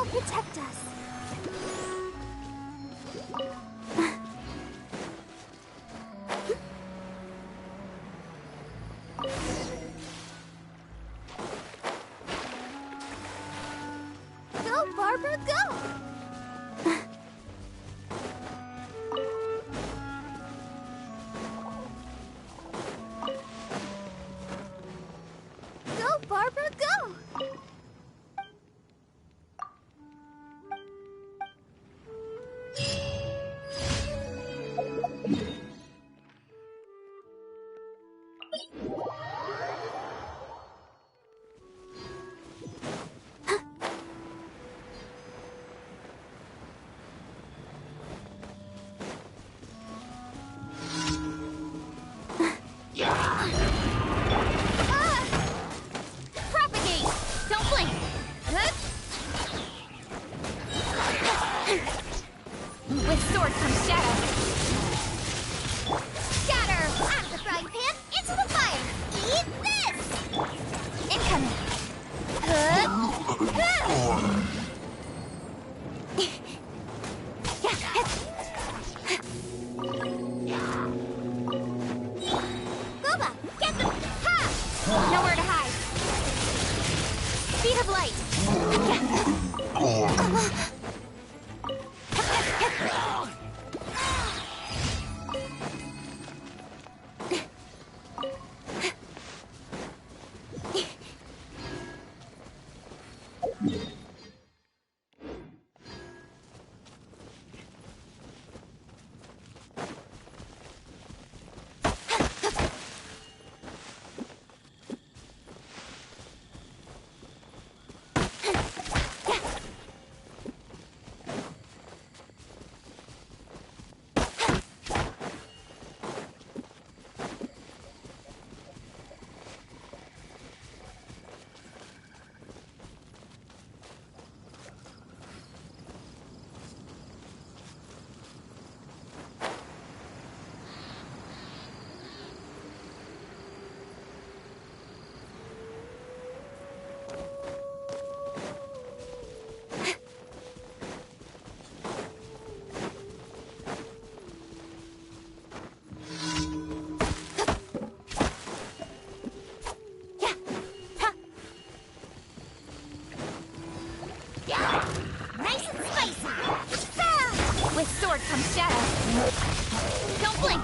Protect us. Go, Barbara, go! Go, Barbara, go! With sword comes shadow. Scatter! Out of the frying pan, into the fire! Eat this! Incoming! Gooba, get them! Ha! Nowhere to hide. Speed of light. With sword comes shadow. Don't blink!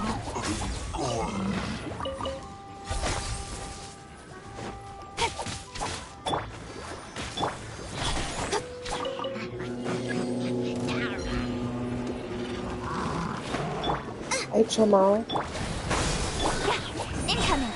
HMO. Incoming!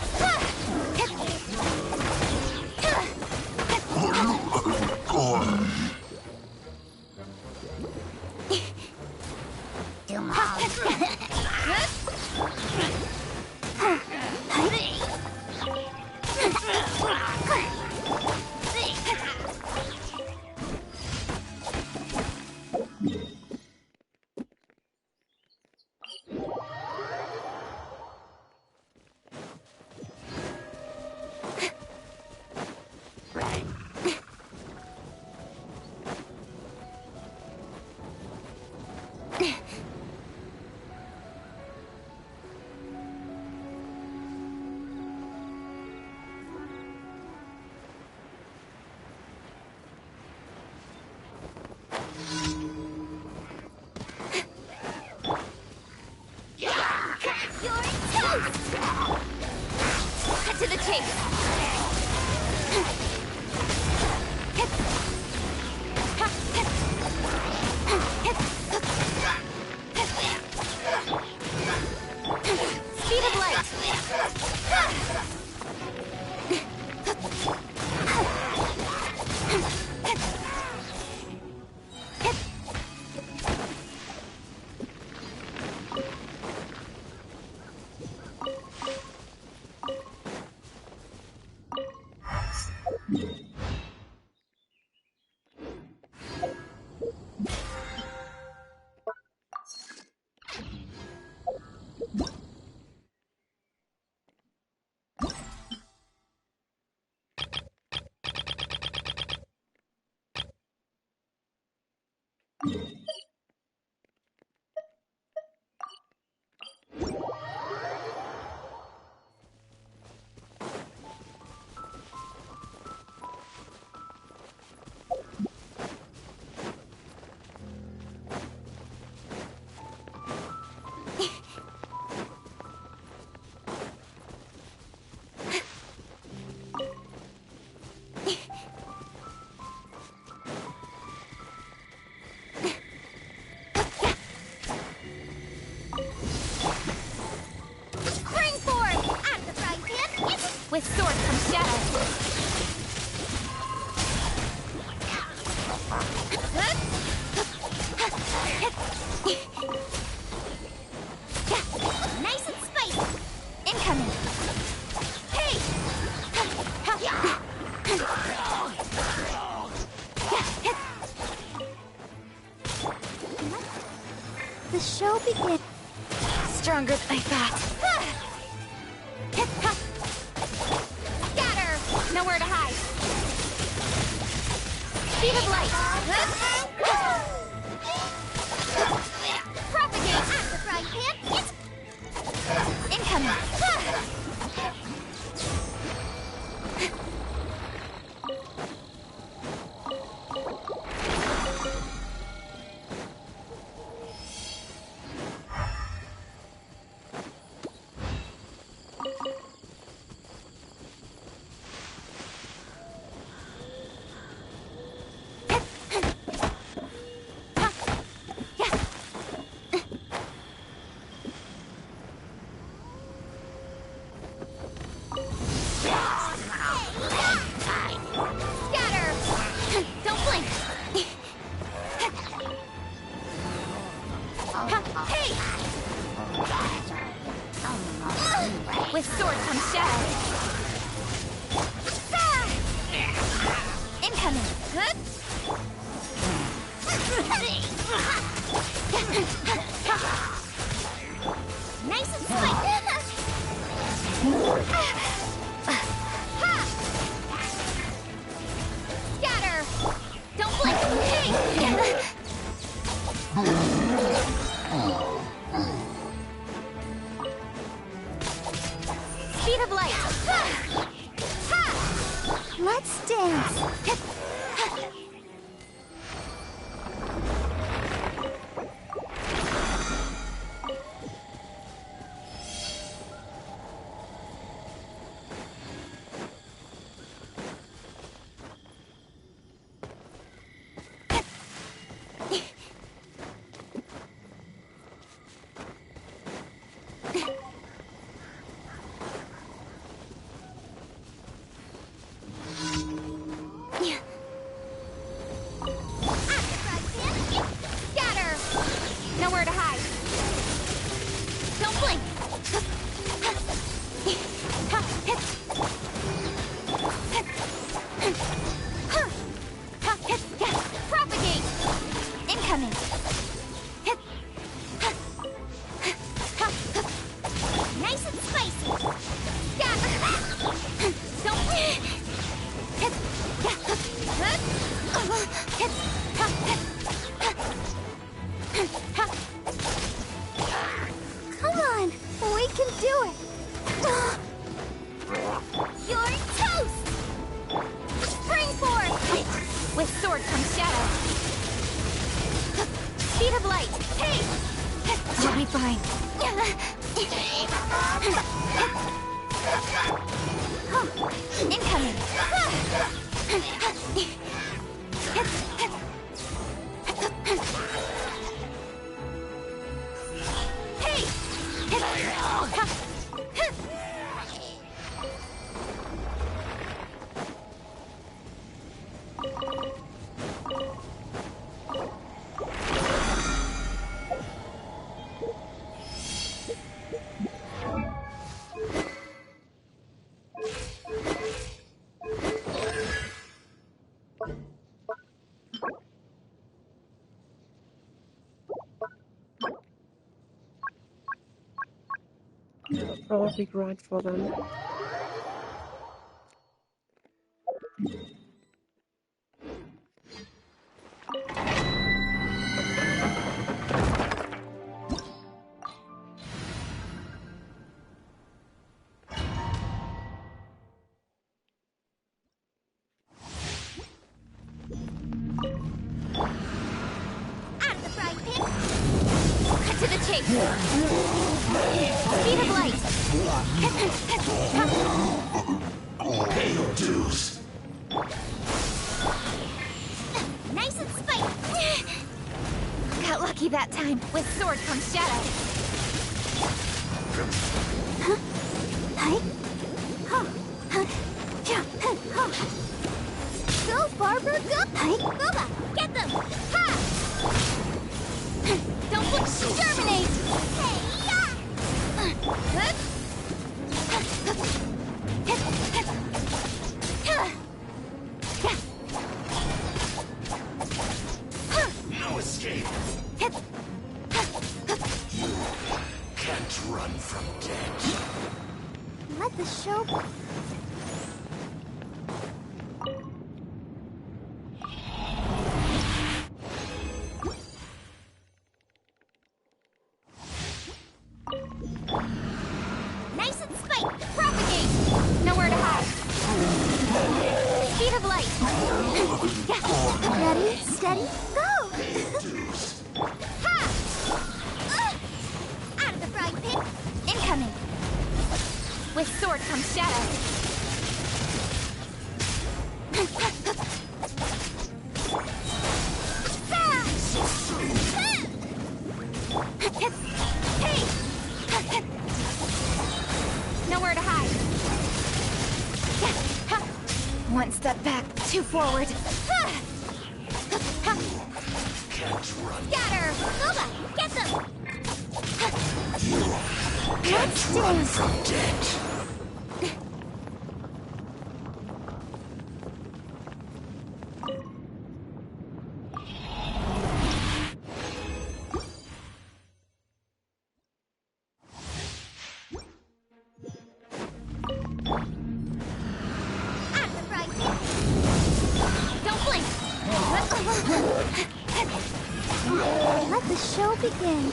chase. Speed of light. With sword comes shadow. Nice and spicy. Incoming. Hey! The show begins. Stronger than I thought. Nowhere to hide. Speed of light. Propagate at the frying pan. It's incoming. With sword comes shadow. Incoming. Good. Nice and spicy. Scatter. Don't blink. Speed of light. Let's dance. Nowhere to hide. Don't blink. Propagate. Incoming. Nice and spicy. Don't blink. Come on, we can do it. You're toast. Spring forth. With sword comes shadow. Speed of light. Hey! You'll be fine. Incoming! Hey! Probably grind for them. Out of the frying pan! Cut to the chase! Speed of light! Pay your dues. Nice and spicy! Got lucky that time. With sword comes shadow. Hi. Go, Barber, go! Hi. Boba, get them! Ha! Don't exterminate! Hey, yeah! No escape. Can't run from death. Let the show... Nice and spiked! Propagate! Nowhere to hide! Speed of light! Ready, steady, go! Ha! Out of the frying pan! Incoming! With sword comes shadow. Hey! Nowhere to hide. One step back, two forward. Can't run. Scatter! Boba, get them! Can't run from death. Out of the frying pan! Don't blink! Let the show begin.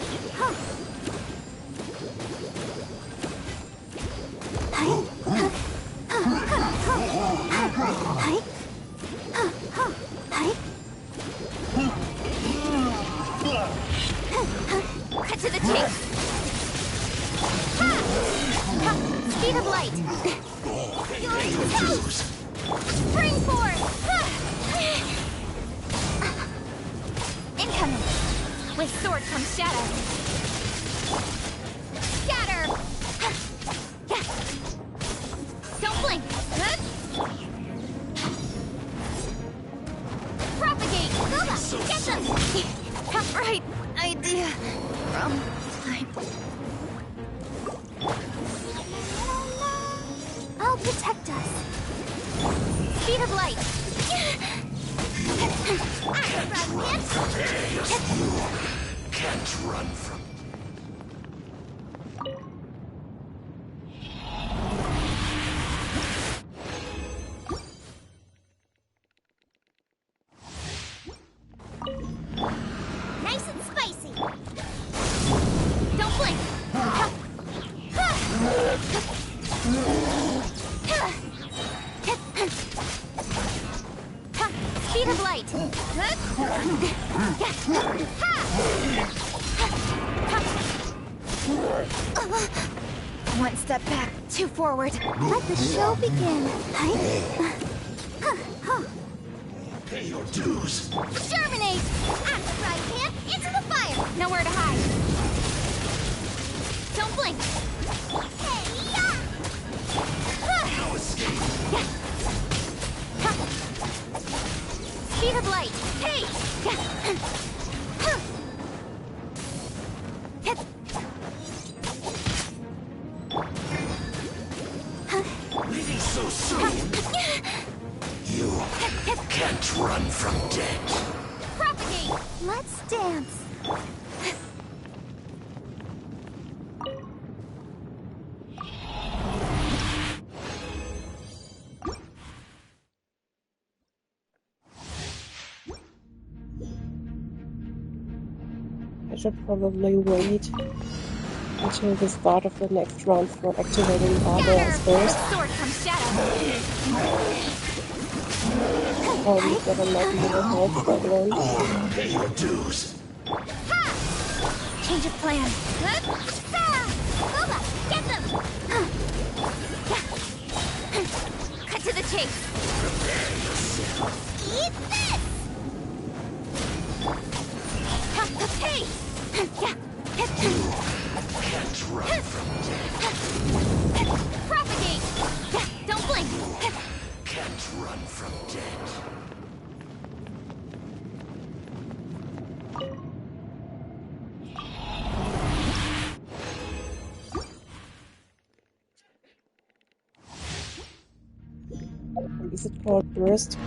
Cut to the chase! Ha! Ha! Speed of light! Spring forth! Ha! Incoming! With sword comes shadow. Scatter! Ha! Yeah. Don't blink! Huh? Propagate! Boba, get them! Right idea. From time. I'll protect us. Speed of light! Can't run from. Nice and spicy! Don't blink! Speed of light! One step back, two forward. Let the show begin. Pay your dues. Germinate! Out of the frying pan, into the fire! Nowhere to hide. Don't blink. No escape. Speed of light. Hey! Leaving so soon. You can't run from death. Propagate! Let's dance. I should probably wait until the start of the next round for activating barbells first. Sword comes shadow. Probably get a lot more health that one. Pay your dues. Change of plan. Boba, get them! Cut to the chase. Eat this! Hey! Can't run from death. Propagate! Don't blink! Can't run from death. Is it called burst?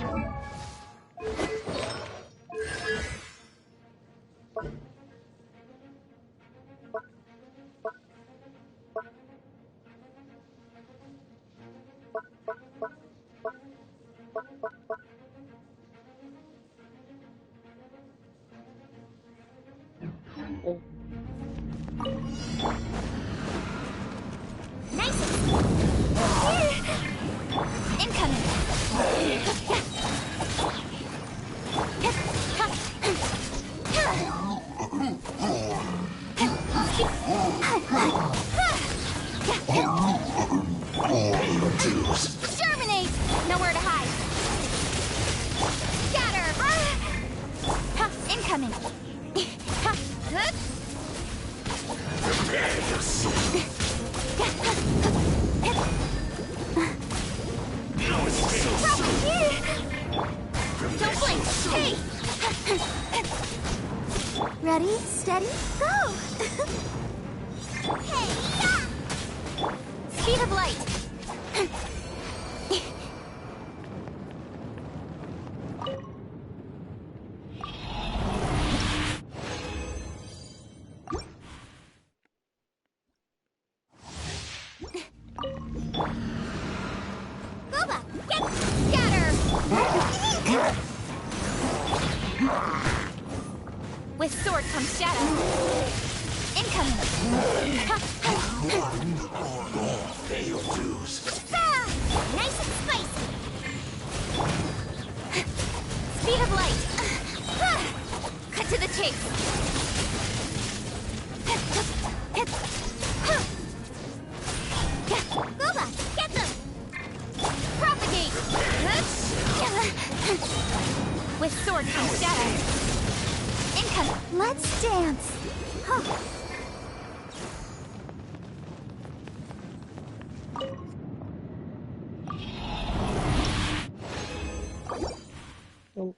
Nice! Incoming! Pay your dues. Germinate! Nowhere to hide. Scatter! Incoming! Prepare yourself. No escape. Don't blink! Hey! Ready, steady, go! Hey! Speed of light! Boba, get scatter! With sword comes shadow. Incoming! Pay your dues. Nice and spicy! Speed of light! Cut to the chase! Boba, get them! Propagate! With sword comes shadow. Incoming! Let's dance. So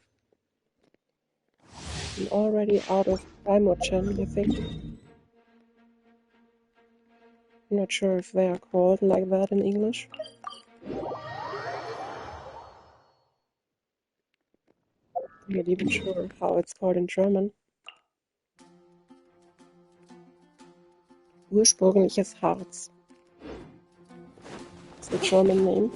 I'm already out of Primogen, I think. I'm not sure if they are called like that in English. I'm not even sure how it's called in German. Ursprüngliches Harz. It's the German name.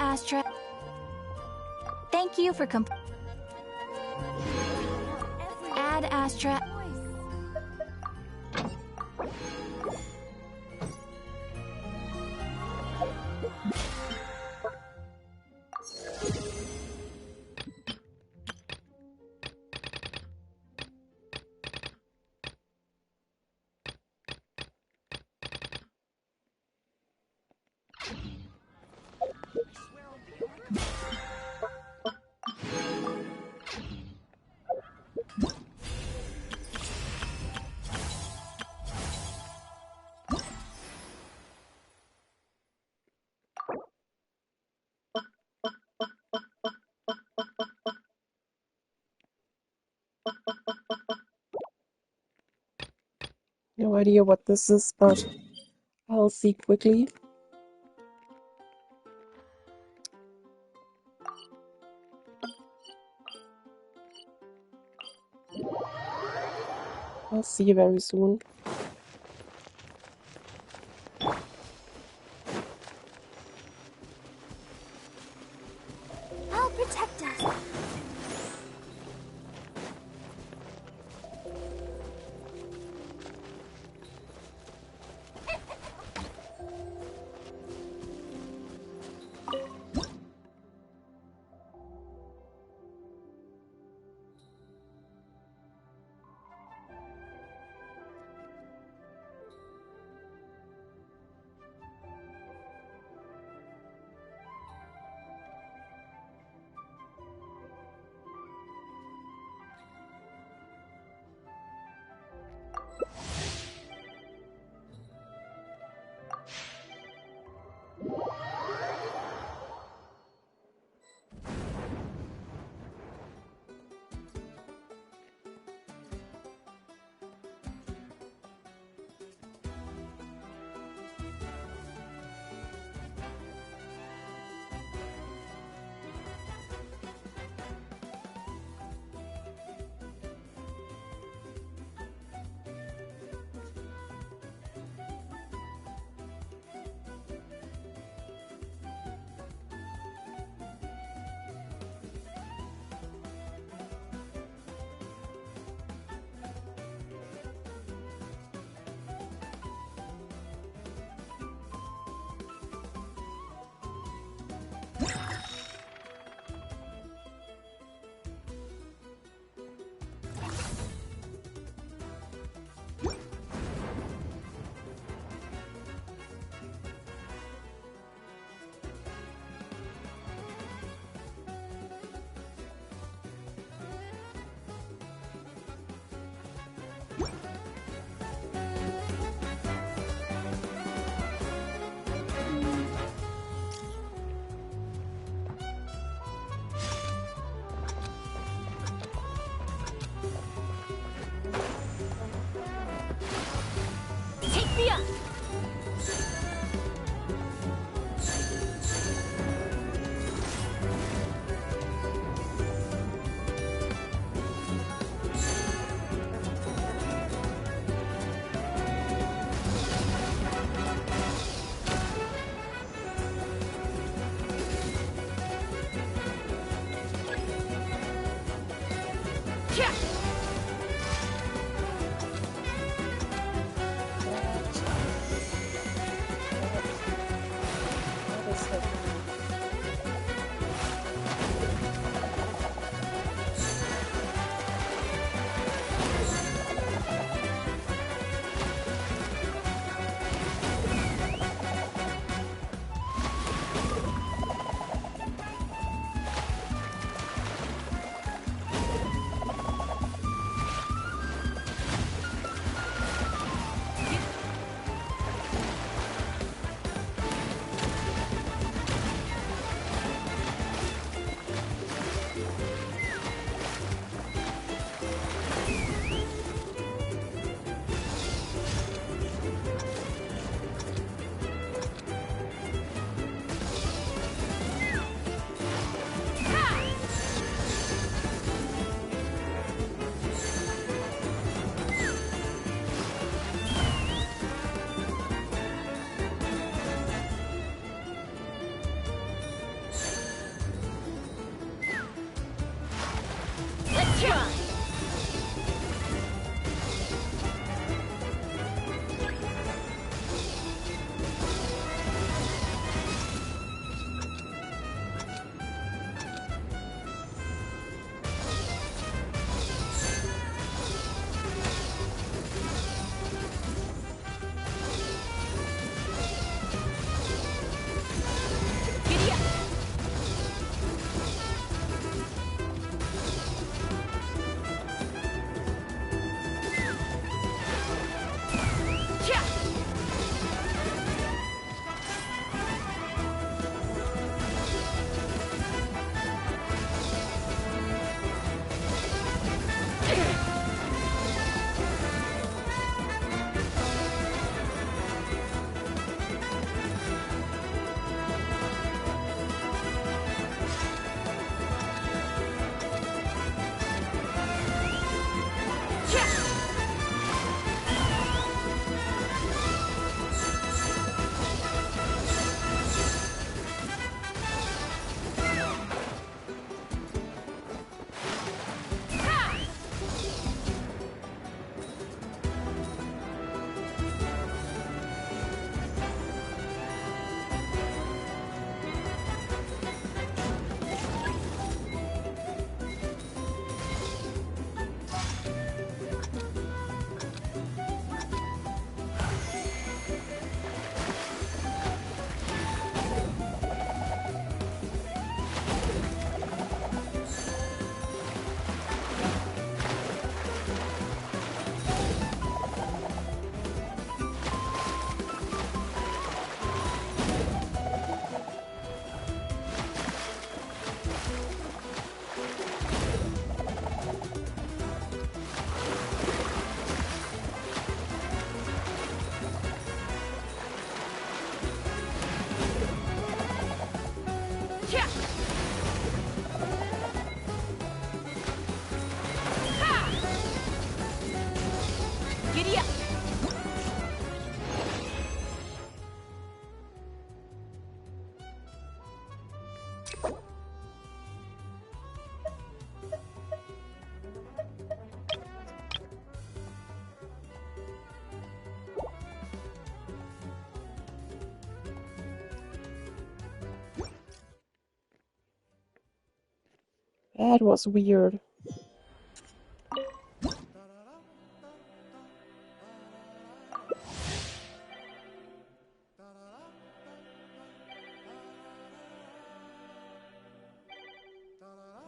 Astra. Thank you for Add Astra. No idea what this is, but I'll see quickly. I'll see you very soon. I'll protect us. That was weird.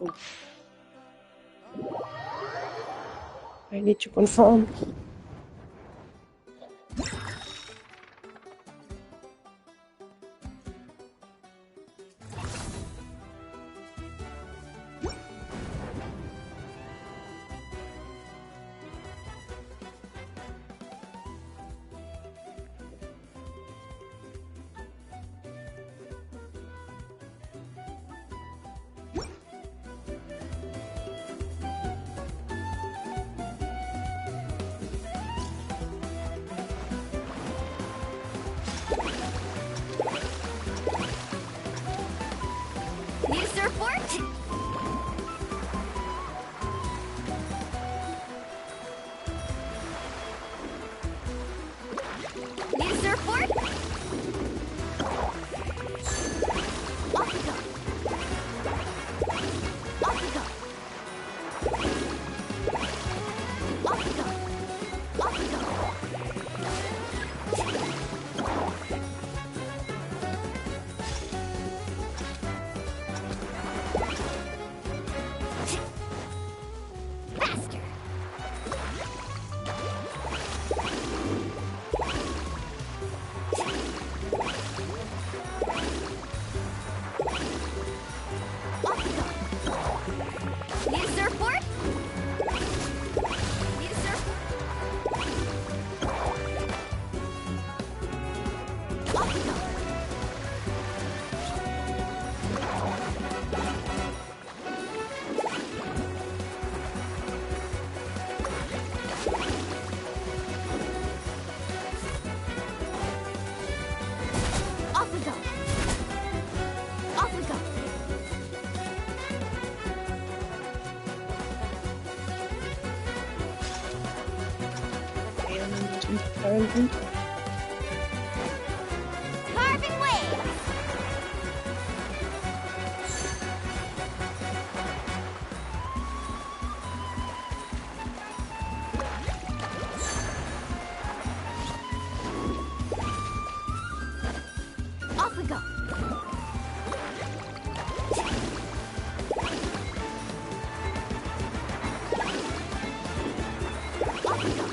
Oh. I need to confirm. Need a surfboard? Need a surfboard? Off we go. Off we go. Off we go. Off we go. Faster. Off we go. Need a surfboard? Need a surfboard? Off we go. Off we go. Off we go. apparently. Carving waves! Off we go! Off we go!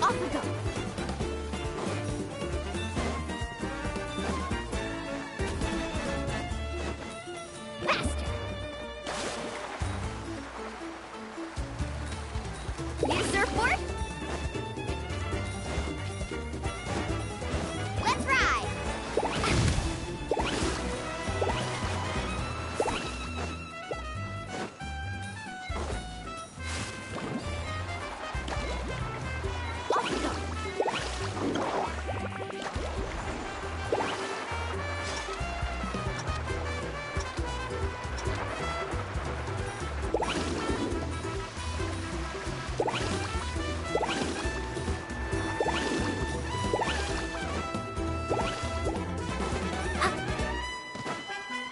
Off we go! Faster! Need a surfboard? Let's ride! Off we go!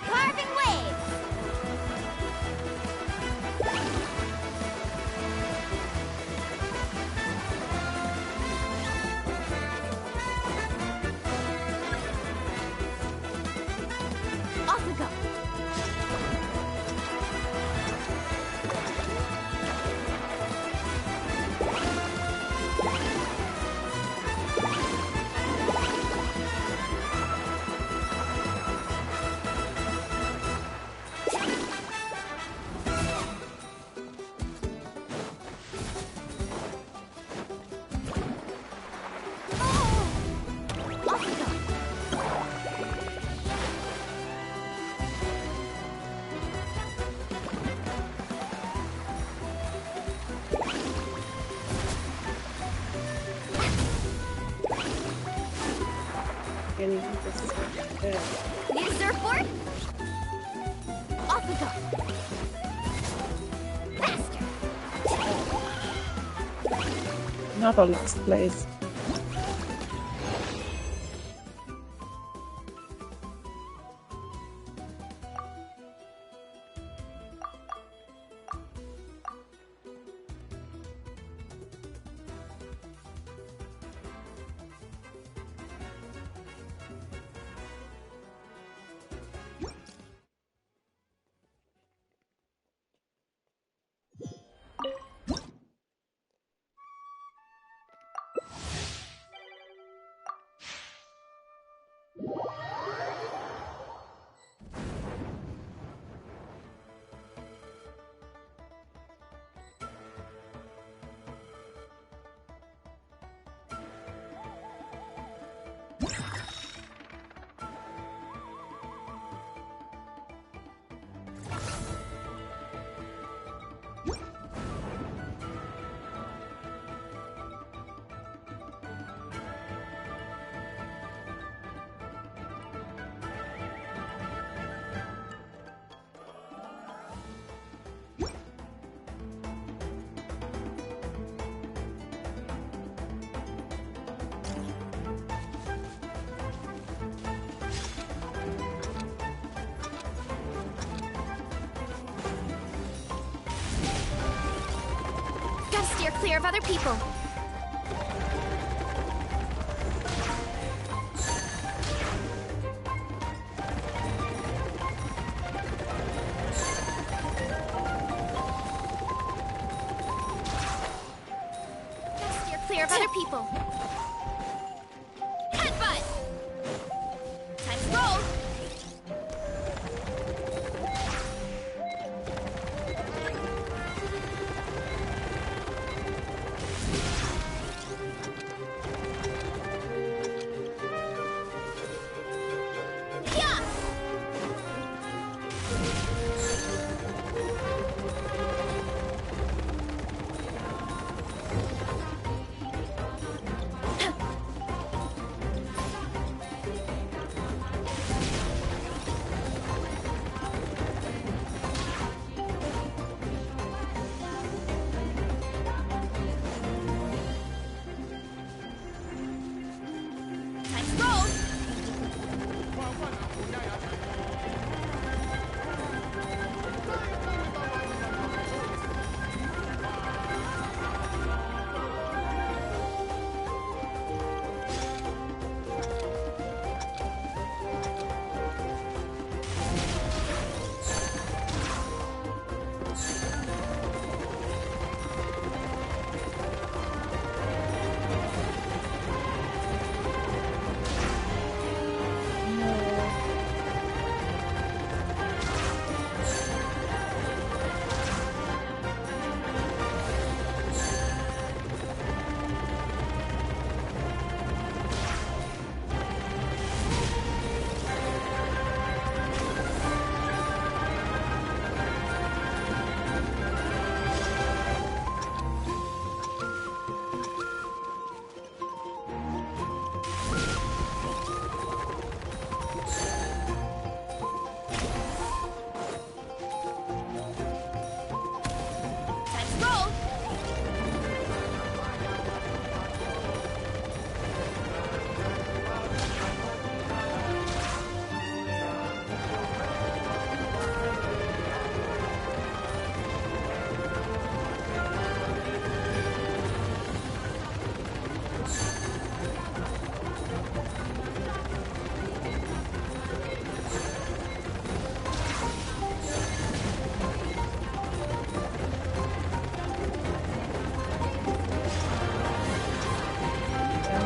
Carving waves! Off we go! Off we go! Getting this there. Need a surfboard? Off we go! Faster! Another lost place. Gotta steer clear of other people. Gotta steer clear of other people. Headbutt! Time to roll! Yeah!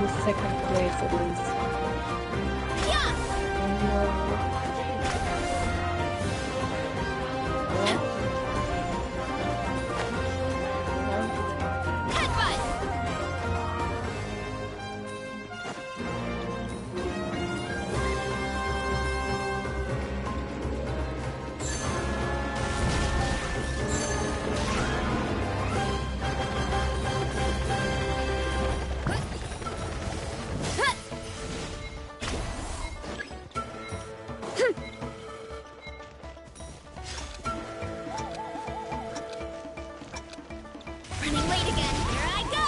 in second place at least. Yeah! Headbutt! Running late again. Here I go!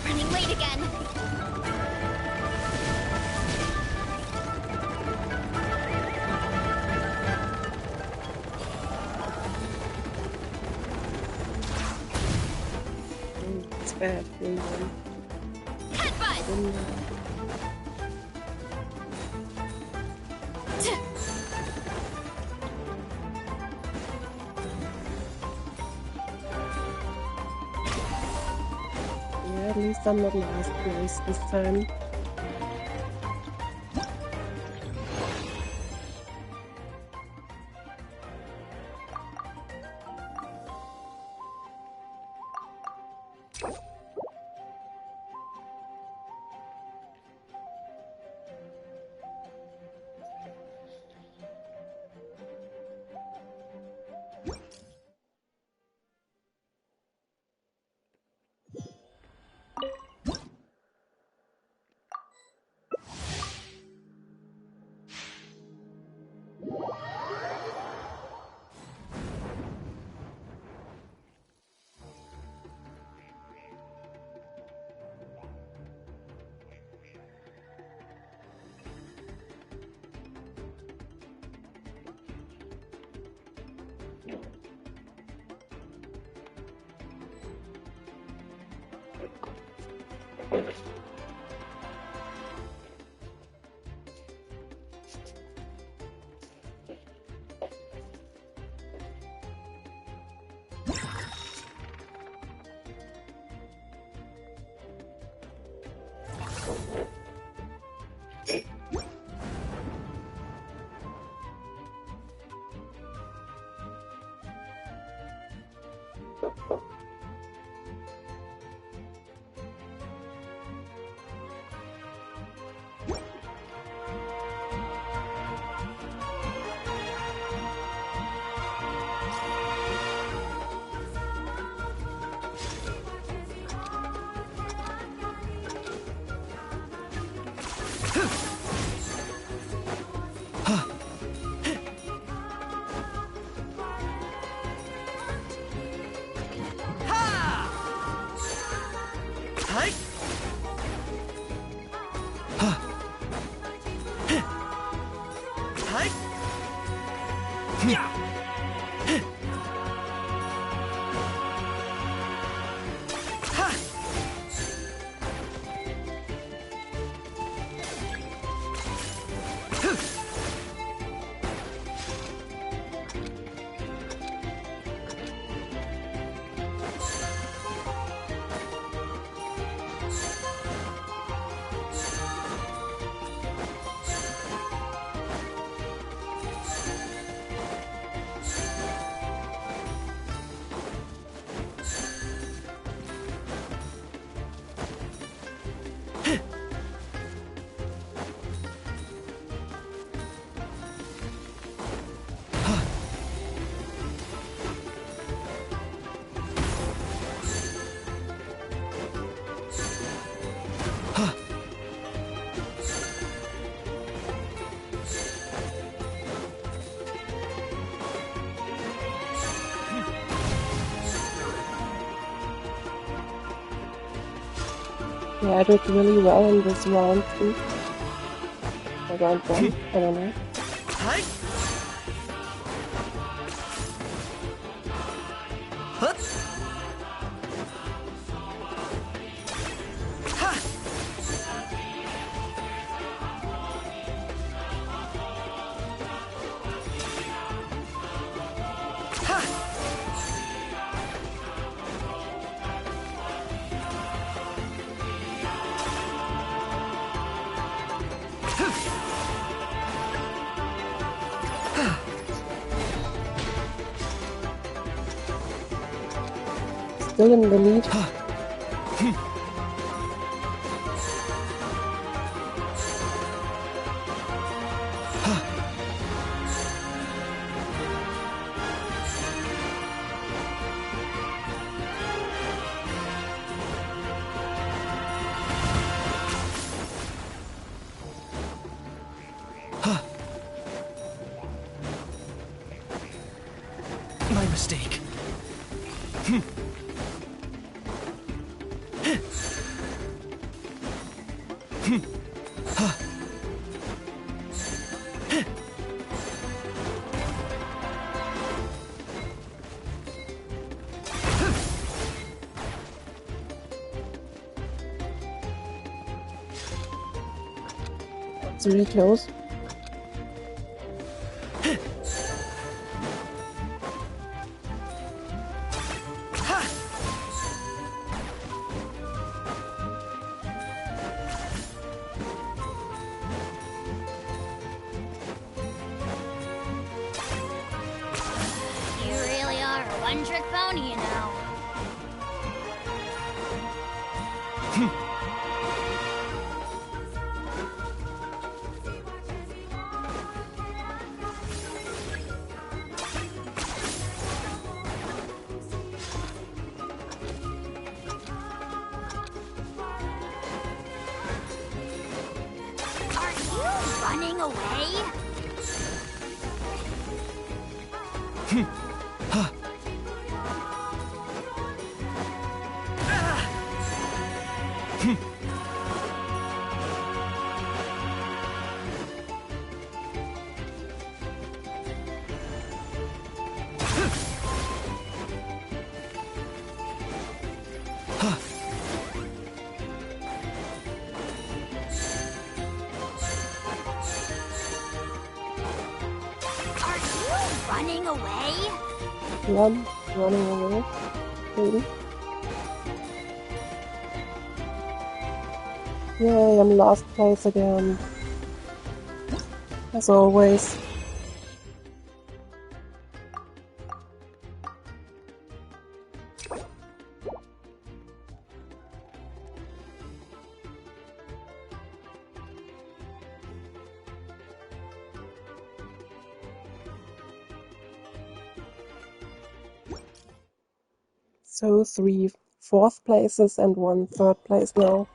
Running late again. It's bad. Headbutt! Yeah, at least I'm not last place this time. Yeah, I did really well in this round too. Or round one, I don't know. Still in the lead. My mistake. It's really close. You really are a one-trick pony, you know. Are you running away? Are you running away? Running away. Maybe. Yay, I'm last place again. As always. So 3 fourth places and 1 third place now.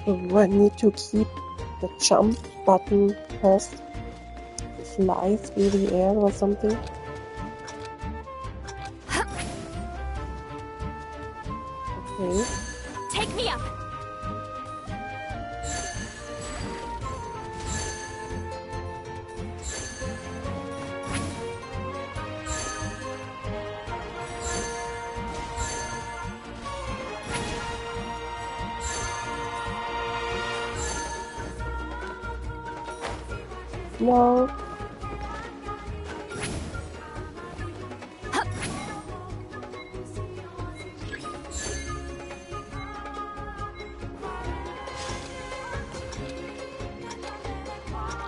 So I need to keep the jump button pressed. Fly through the air or something. Okay. Take me up. No.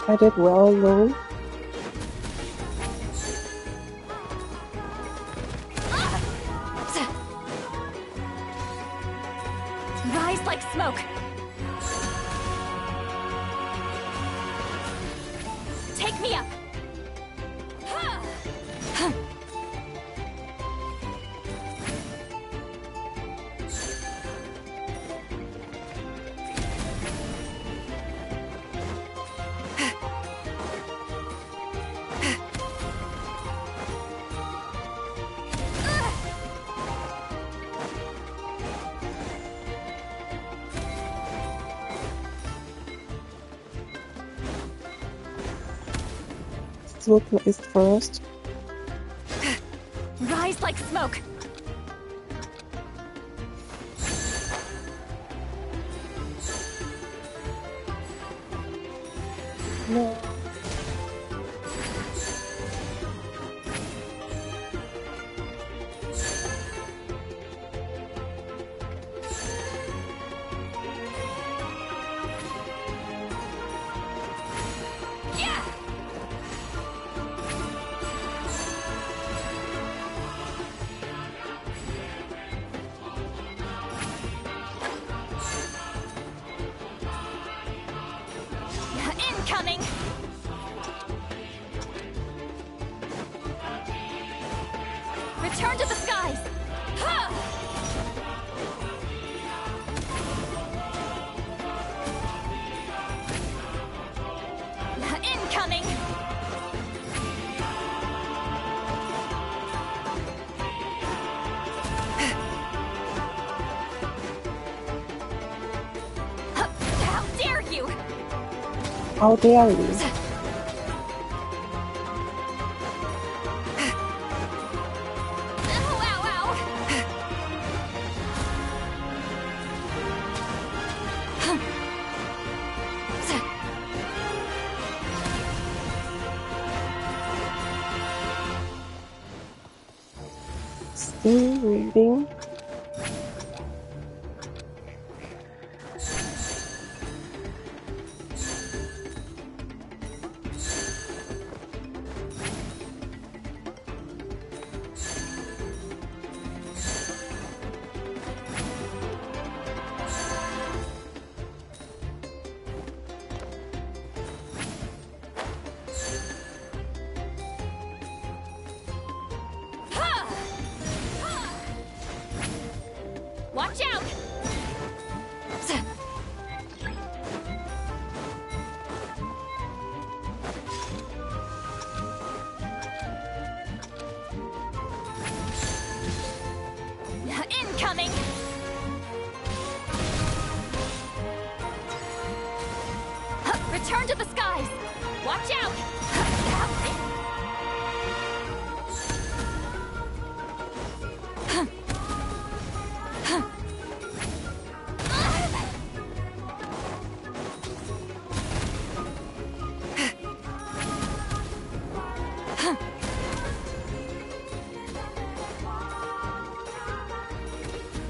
I did well though. Rise like smoke. Take me up. will placed first. Rise like smoke. No. Yeah. Incoming. Return to the skies. Ha! Incoming. How dare you! How dare you? Ow, ow, ow! Still reading. Watch out! Incoming! Return to the skies! Watch out!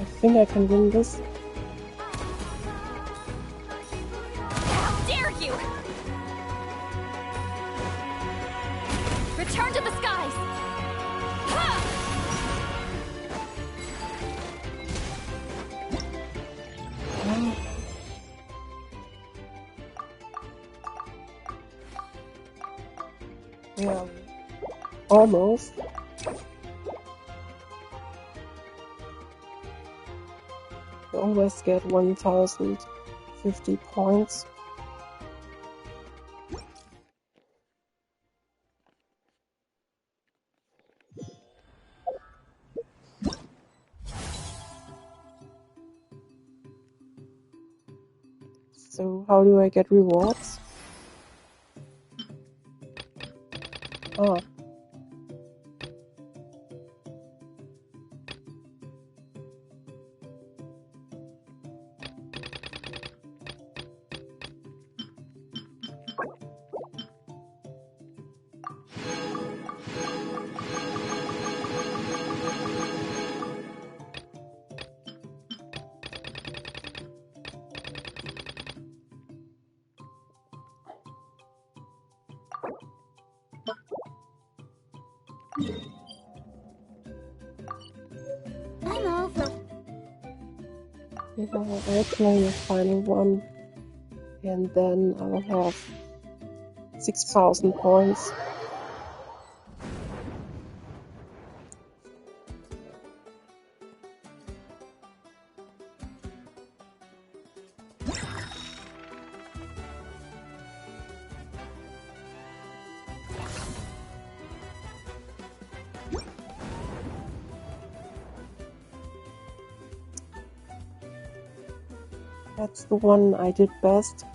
I think I can win this. How dare you! Return to the skies! Ha! Yeah, almost. You always get 1050 points. So how do I get rewards? Ah. I'm all for... I'll play a final one, and then I'll have 6,000 points. That's the one I did best.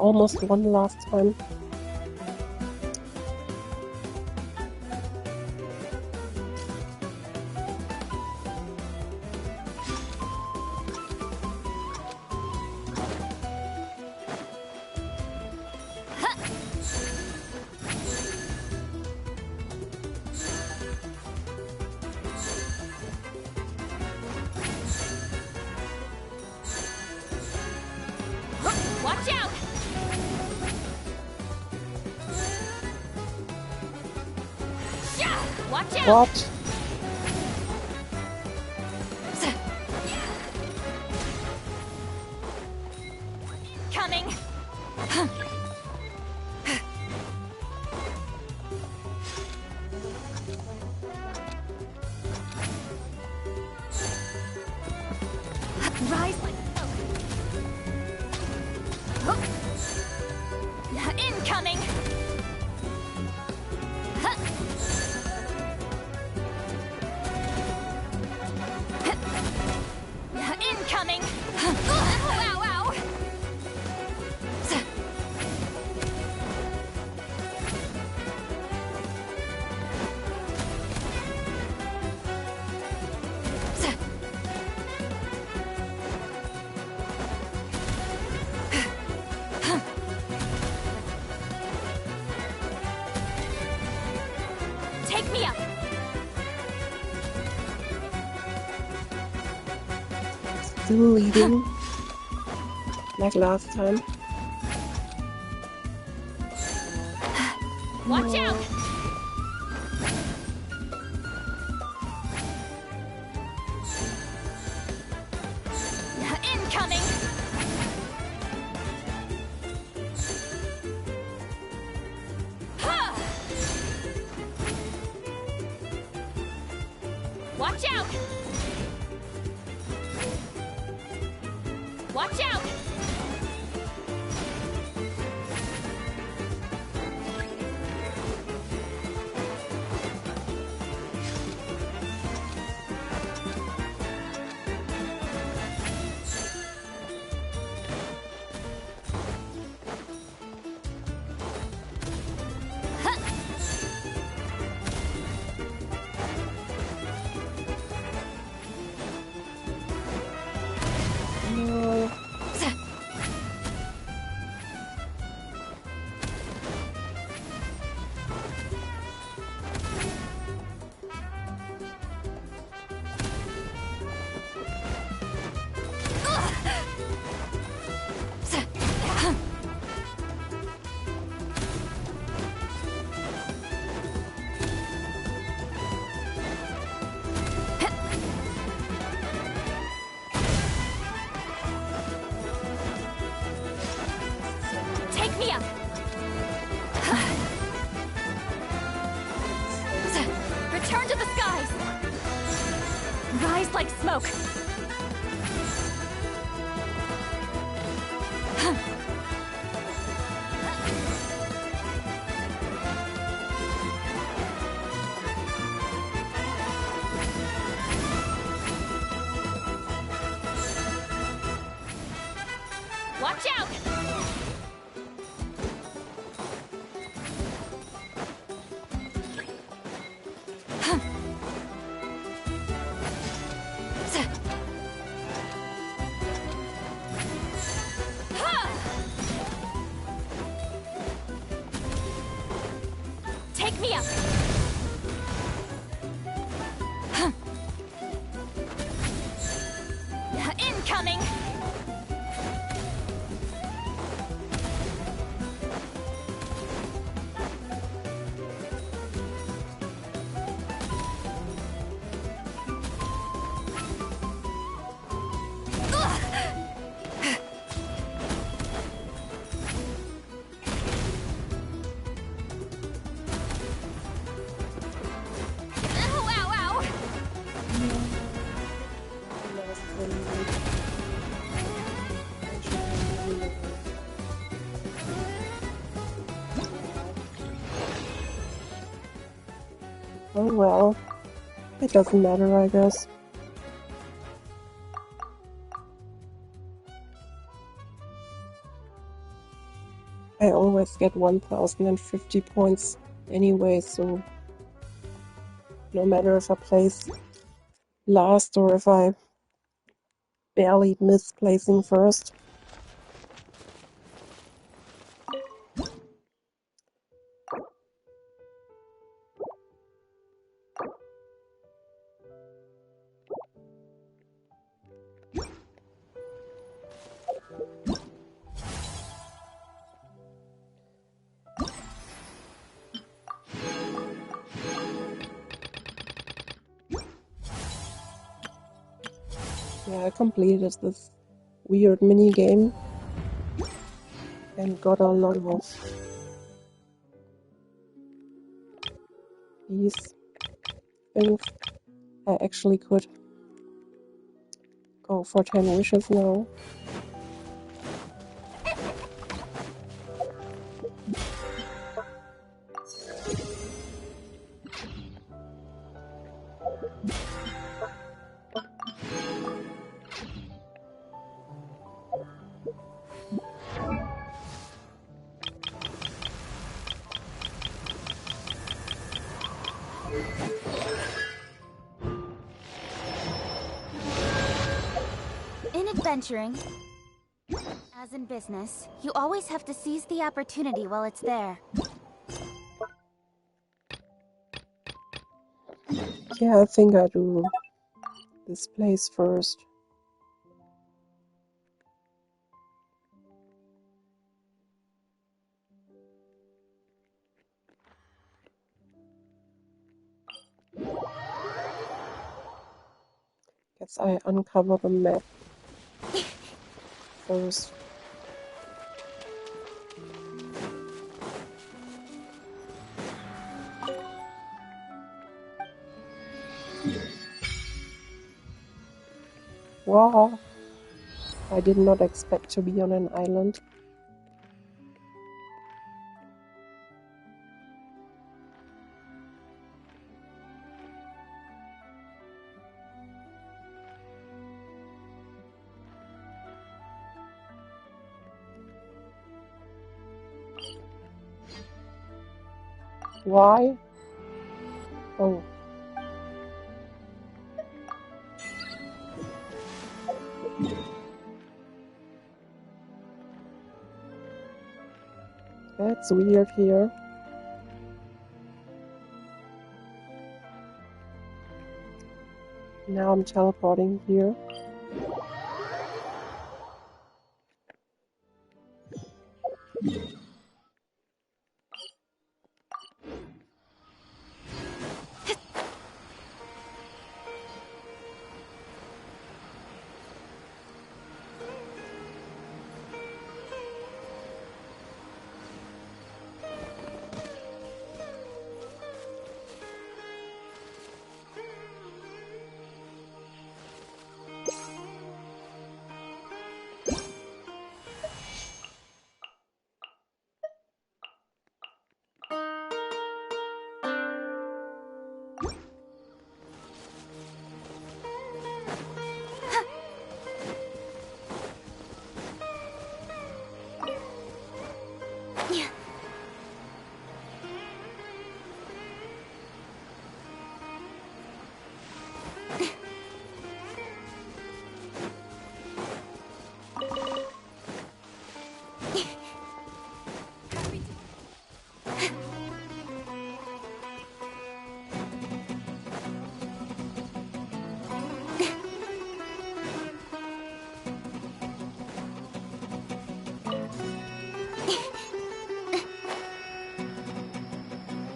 almost won last time. Watch out! Watch out! What? Coming! Rise like smoke! Incoming! Incoming! Ow, ow! Take me up! Still leading. Like last time. Watch out! Incoming! Watch out! Watch out! No. Take me up! Return to the skies! Rise like smoke! Watch out! Take me up! Incoming! Ow, ow, ow! Oh well. It doesn't matter, I guess. always get 1050 points anyway, so no matter if I place last or if I barely miss placing first. Yeah, I completed this weird mini game and got a lot of these things. I actually could go for 10 wishes now. In adventuring, as in business, you always have to seize the opportunity while it's there. Yeah, I think I do this place first. Guess I uncover the map first. Wow, I did not expect to be on an island. Why? Oh. That's weird here. Now I'm teleporting here.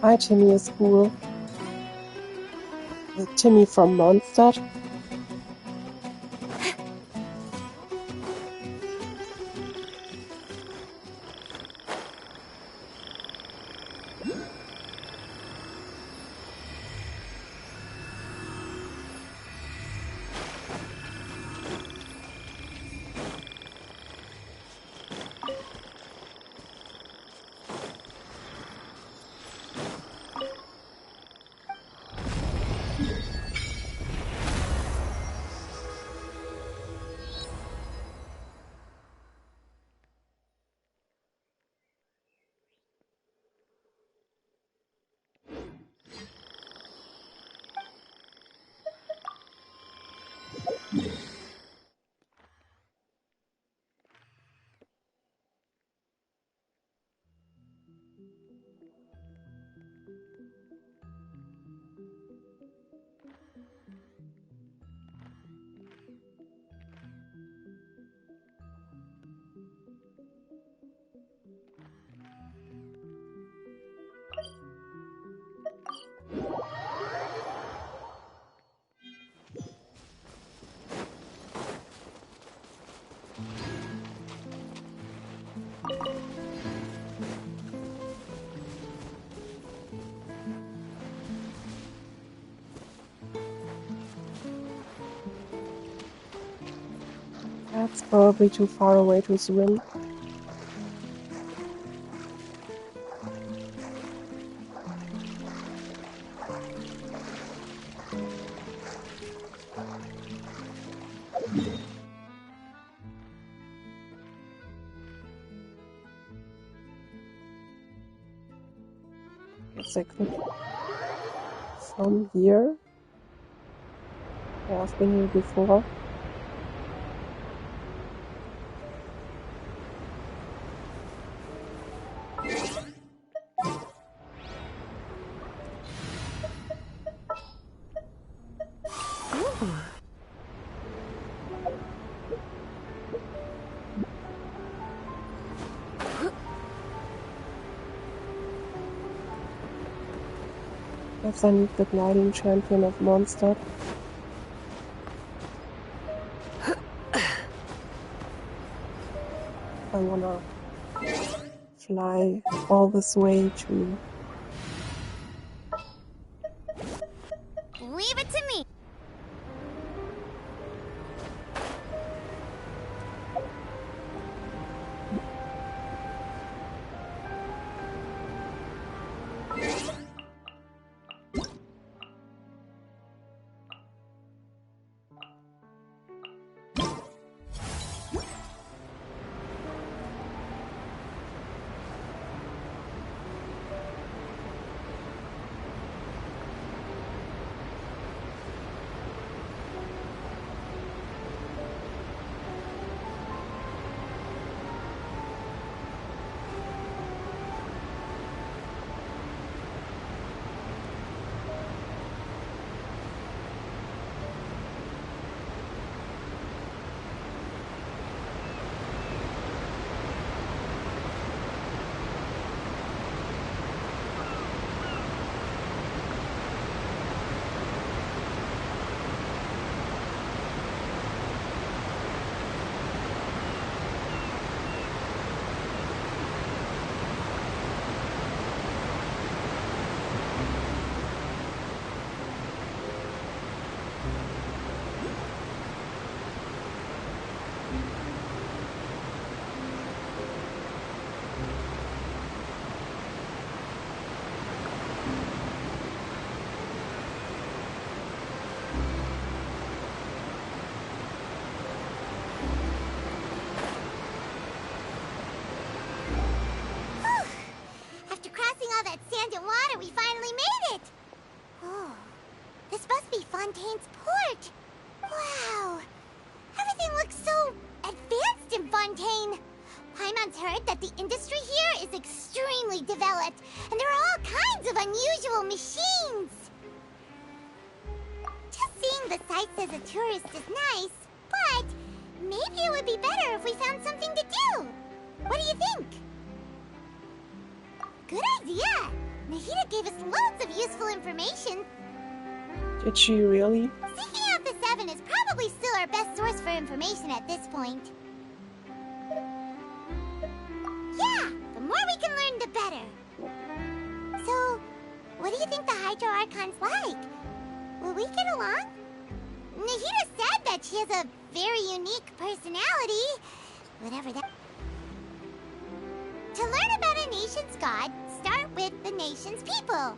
Hi, Timmy is cool. The Timmy from Mondstadt. That's probably too far away to swim. Guess I could from here. Yeah, I've been here before. Guess I need the gliding champion of Mondstadt. I wanna fly all this way to... Leave it to me. After crossing all that sand and water, we finally made it! Oh, this must be Fontaine's port! Wow! Everything looks so advanced in Fontaine! Paimon's heard that the industry here is extremely developed, and there are all kinds of unusual machines! Just seeing the sights as a tourist is nice, but maybe it would be better if we found something to do! What do you think? Good idea! Nahida gave us loads of useful information. Did she really? Seeking out the Seven is probably still our best source for information at this point. Yeah, the more we can learn, the better. So, what do you think the Hydro Archon's like? Will we get along? Nahida said that she has a very unique personality. Whatever that... To learn about a nation's god, start with the nation's people.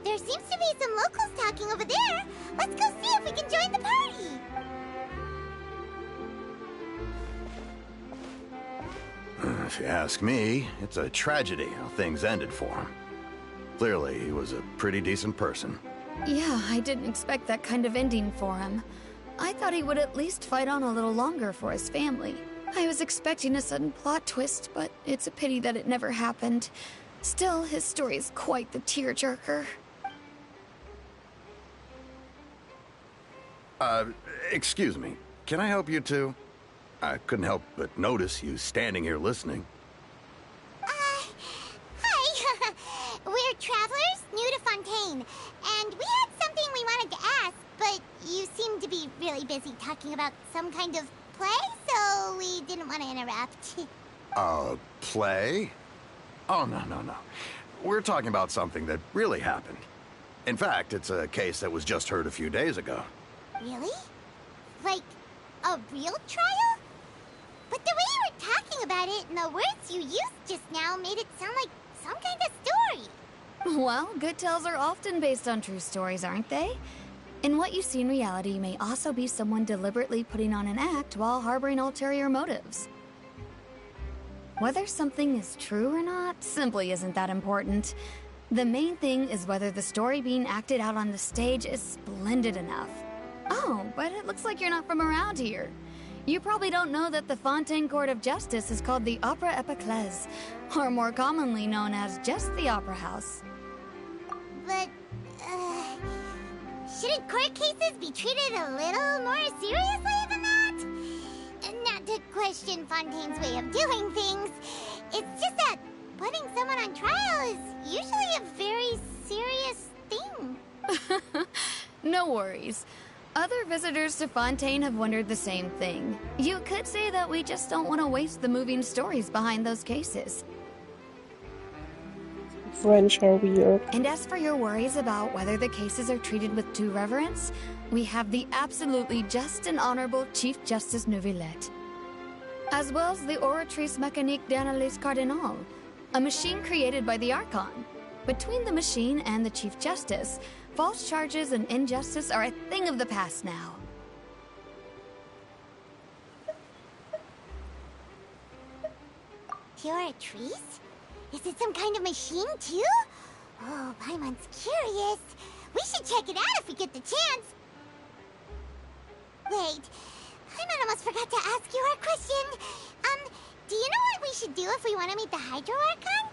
There seems to be some locals talking over there. Let's go see if we can join the party. If you ask me, it's a tragedy how things ended for him. Clearly, he was a pretty decent person. Yeah, I didn't expect that kind of ending for him. I thought he would at least fight on a little longer for his family. I was expecting a sudden plot twist, but it's a pity that it never happened. Still, his story is quite the tearjerker. Excuse me. Can I help you two? I couldn't help but notice you standing here listening. Hi. We're travelers new to Fontaine, and we seemed to be really busy talking about some kind of play, so we didn't want to interrupt. Play? Oh, no. We're talking about something that really happened. In fact, it's a case that was just heard a few days ago. Really? Like, a real trial? But the way you were talking about it and the words you used just now made it sound like some kind of story. Well, good tales are often based on true stories, aren't they? And what you see in reality may also be someone deliberately putting on an act while harboring ulterior motives. Whether something is true or not simply isn't that important. The main thing is whether the story being acted out on the stage is splendid enough. Oh, but it looks like you're not from around here. You probably don't know that the Fontaine Court of Justice is called the Opera Epiclese, or more commonly known as just the Opera House. But, shouldn't court cases be treated a little more seriously than that? Not to question Fontaine's way of doing things, it's just that putting someone on trial is usually a very serious thing. No worries. Other visitors to Fontaine have wondered the same thing. You could say that we just don't want to waste the moving stories behind those cases. French are weird. And as for your worries about whether the cases are treated with due reverence, we have the absolutely just and honorable Chief Justice Neuvillette, as well as the Oratrice Mécanique d'Analyse Cardinal, a machine created by the Archon. Between the machine and the Chief Justice, false charges and injustice are a thing of the past now. Oratrice? Is it some kind of machine, too? Oh, Paimon's curious. We should check it out if we get the chance. Wait, Paimon almost forgot to ask you our question. Do you know what we should do if we want to meet the Hydro Archon?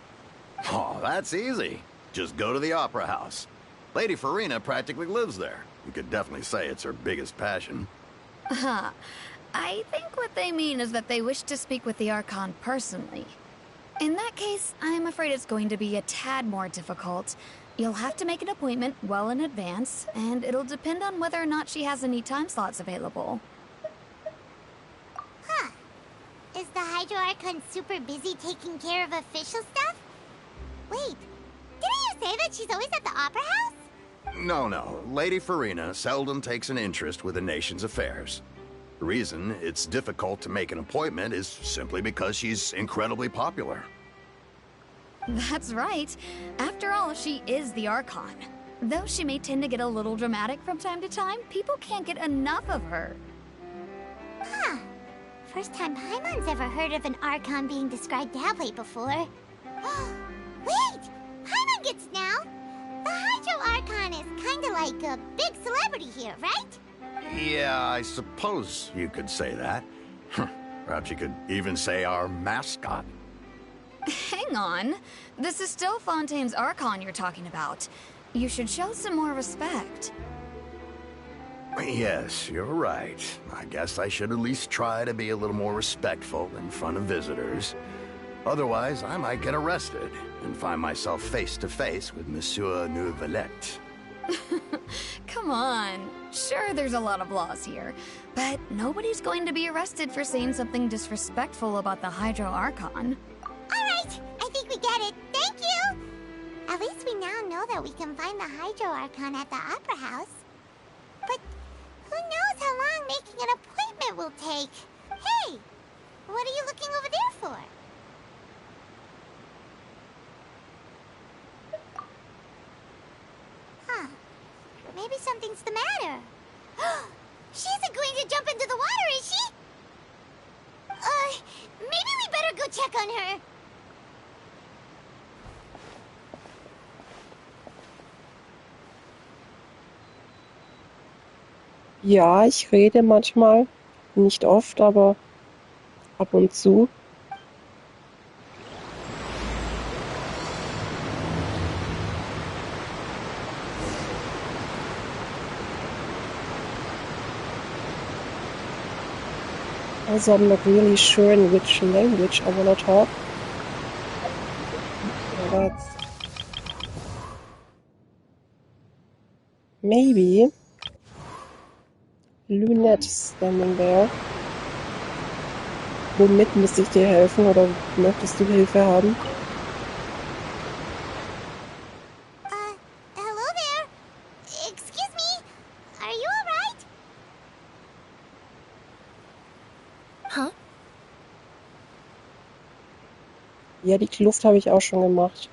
Oh, that's easy. Just go to the Opera House. Lady Farina practically lives there. You could definitely say it's her biggest passion. Huh. I think what they mean is that they wish to speak with the Archon personally. In that case, I'm afraid it's going to be a tad more difficult. You'll have to make an appointment well in advance, and it'll depend on whether or not she has any time slots available. Huh. Is the Hydro Archon super busy taking care of official stuff? Wait, didn't you say that she's always at the Opera House? No. Lady Farina seldom takes an interest with the nation's affairs. The reason it's difficult to make an appointment is simply because she's incredibly popular. That's right. After all, she is the Archon. Though she may tend to get a little dramatic from time to time, people can't get enough of her. Huh. First time Paimon's ever heard of an Archon being described that way before. Wait! Paimon gets now! The Hydro Archon is kinda like a big celebrity here, right? Yeah, I suppose you could say that. Perhaps you could even say our mascot. Hang on. This is still Fontaine's Archon you're talking about. You should show some more respect. Yes, you're right. I guess I should at least try to be a little more respectful in front of visitors. Otherwise, I might get arrested and find myself face to face with Monsieur Neuvillette. Come on. Sure, there's a lot of laws here, but nobody's going to be arrested for saying something disrespectful about the Hydro Archon. Alright, I think we get it. Thank you! At least we now know that we can find the Hydro Archon at the Opera House. But who knows how long making an appointment will take? Hey, what are you looking over there for? Huh. Maybe something's the matter. She isn't going to jump into the water, is she? Maybe we better go check on her. Ja, ich rede manchmal. Nicht oft, aber ab und zu. Also, I'm not really sure in which language I want to talk. But maybe Lynette standing there. Womit müsste ich dir helfen oder möchtest du Hilfe haben? Hello there? Excuse me? Are you alright? Huh? Ja, die Kluft habe ich auch schon gemacht.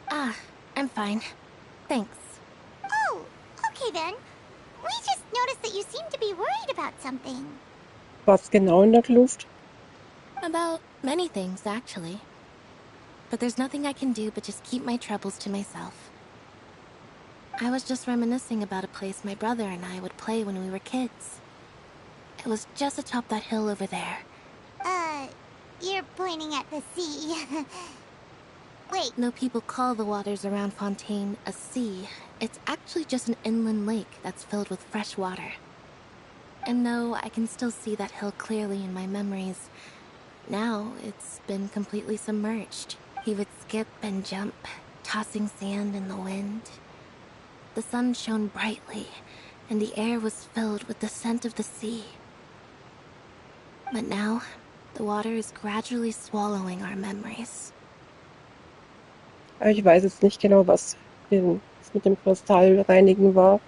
Ah, I'm fine. Thanks. Oh, okay then. We just noticed that you seem to be worried about something. Was genau in der Kluft? About many things, actually. But there's nothing I can do but just keep my troubles to myself. I was just reminiscing about a place my brother and I would play when we were kids. It was just atop that hill over there. You're pointing at the sea. Wait, No people call the waters around Fontaine a sea. It's actually just an inland lake that's filled with fresh water. And no, I can still see that hill clearly in my memories. Now, it's been completely submerged. He would skip and jump, tossing sand in the wind. The sun shone brightly, and the air was filled with the scent of the sea. But now, the water is gradually swallowing our memories. Aber ich weiß jetzt nicht genau, was mit dem Kristallreinigen war.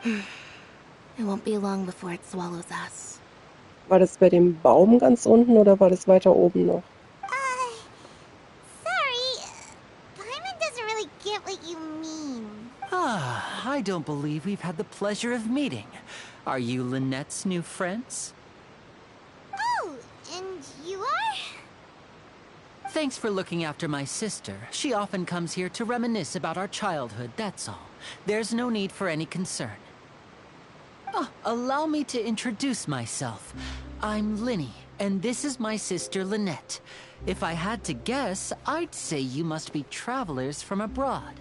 It won't be long before it swallows us. War das bei dem Baum ganz unten oder war das weiter oben noch? sorry. Paimon doesn't really get what you mean. Ah, I don't believe we've had the pleasure of meeting. Are you Lynette's new friends? Oh, and you are? Thanks for looking after my sister. She often comes here to reminisce about our childhood, that's all. There's no need for any concern. Ah, allow me to introduce myself. I'm Linny, and this is my sister Lynette. If I had to guess, I'd say you must be travelers from abroad.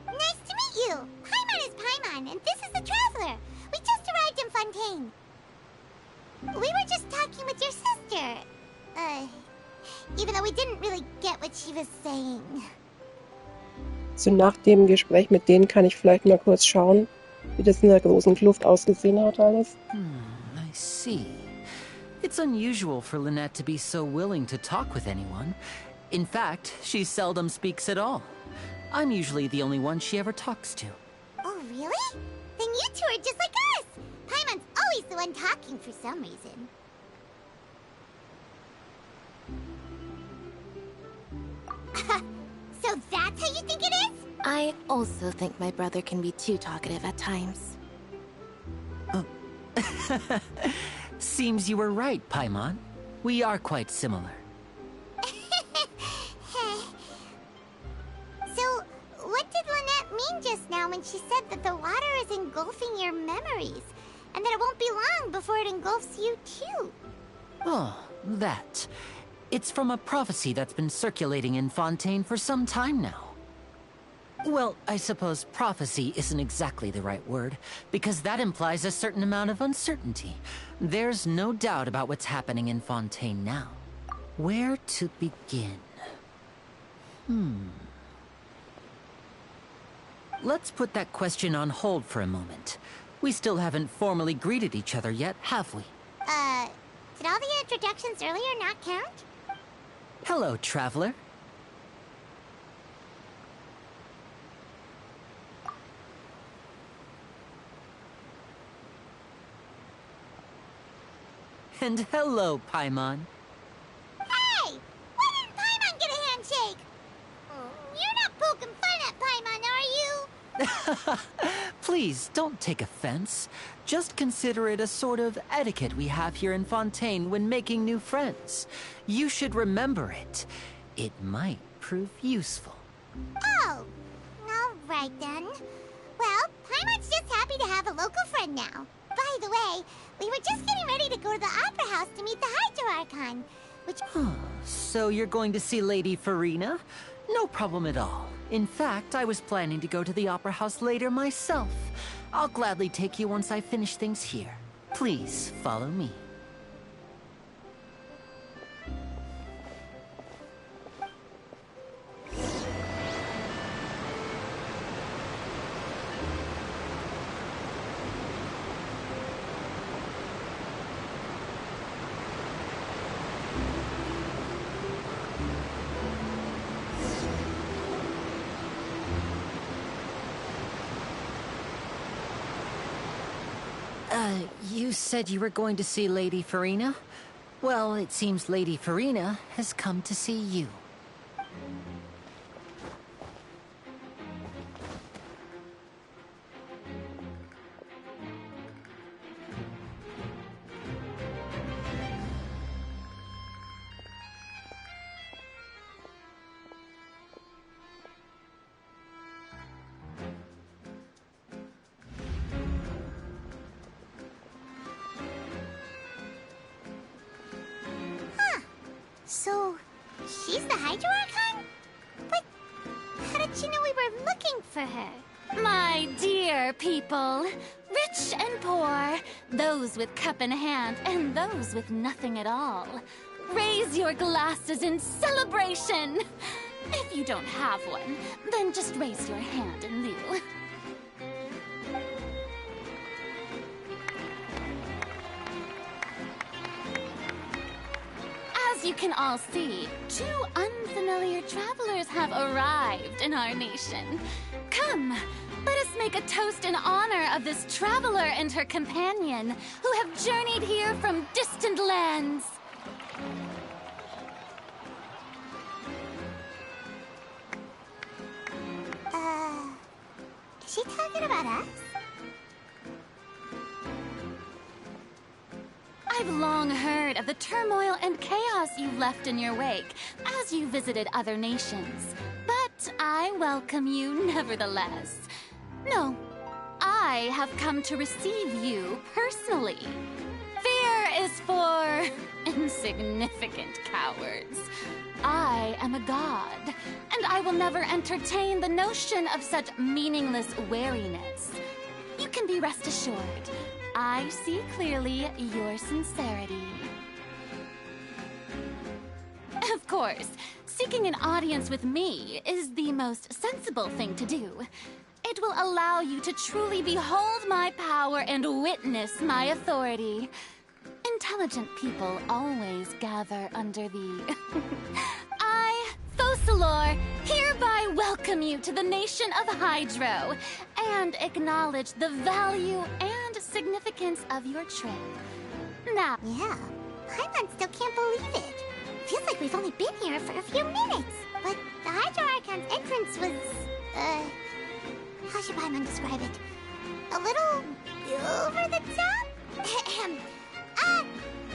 Nice to meet you. Paimon is Paimon, and this is the Traveler. We just arrived in Fontaine. We were just talking with your sister. Even though we didn't really get what she was saying. So nach dem Gespräch mit denen kann ich vielleicht mal kurz schauen, wie das in der großen Kluft ausgesehen hat alles. I see. It's unusual for Lynette to be so willing to talk with anyone. In fact, she seldom speaks at all. I'm usually the only one she ever talks to. Oh, really? Then you two are just like us. Paimon's always the one talking for some reason. So that's how you think it is? I also think my brother can be too talkative at times. Seems you were right, Paimon. We are quite similar. So, what did Lynette mean just now when she said that the water is engulfing your memories? And that it won't be long before it engulfs you too? Oh, that. It's from a prophecy that's been circulating in Fontaine for some time now. Well, I suppose prophecy isn't exactly the right word, because that implies a certain amount of uncertainty. There's no doubt about what's happening in Fontaine now. Where to begin? Let's put that question on hold for a moment. We still haven't formally greeted each other yet, have we? Did all the introductions earlier not count? Hello, traveler. And hello, Paimon. Hey! Why didn't Paimon get a handshake? You're not poking fun at Paimon, are you? Please, don't take offense. Just consider it a sort of etiquette we have here in Fontaine when making new friends. You should remember it. It might prove useful. Oh, alright then. Well, Paimon's just happy to have a local friend now. By the way, we were just getting ready to go to the Opera House to meet the Hydro Archon, which... So you're going to see Lady Farina? No problem at all. In fact, I was planning to go to the Opera House later myself. I'll gladly take you once I finish things here. Please, follow me. You said you were going to see Lady Farina? Well, it seems Lady Farina has come to see you. So, she's the Hydro Archon? But how did she know we were looking for her? My dear people, rich and poor, those with cup in hand and those with nothing at all, raise your glasses in celebration. If you don't have one, then just raise your hand in lieu. As you can all see, two unfamiliar travelers have arrived in our nation. Come, let us make a toast in honor of this traveler and her companion who have journeyed here from distant lands. Is she talking about us? I've long heard of the turmoil and chaos you left in your wake as you visited other nations. But I welcome you nevertheless. No, I have come to receive you personally. Fear is for insignificant cowards. I am a god, and I will never entertain the notion of such meaningless wariness. You can be rest assured. I see clearly your sincerity. Of course, seeking an audience with me is the most sensible thing to do. It will allow you to truly behold my power and witness my authority. Intelligent people always gather under the... I, Fosalor, hereby welcome you to the nation of Hydro and acknowledge the value and significance of your trip. Now... Yeah, Paimon still can't believe it. Feels like we've only been here for a few minutes. But the Hydro Archon's entrance was, how should Paimon describe it? A little over the top?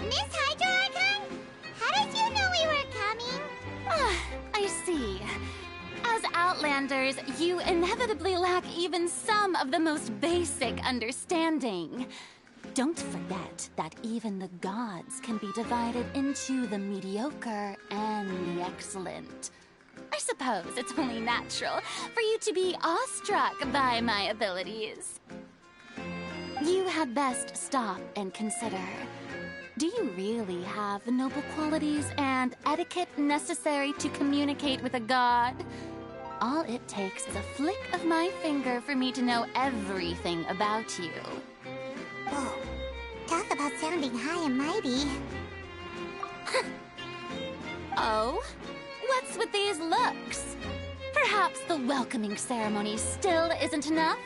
Miss Hydro Archon? How did you know we were coming? I see. As Outlanders, you inevitably lack even some of the most basic understanding. Don't forget that even the gods can be divided into the mediocre and the excellent. I suppose it's only natural for you to be awestruck by my abilities. You had best stop and consider. Do you really have the noble qualities and etiquette necessary to communicate with a god? All it takes is a flick of my finger for me to know everything about you. Whoa, talk about sounding high and mighty. Oh? What's with these looks? Perhaps the welcoming ceremony still isn't enough?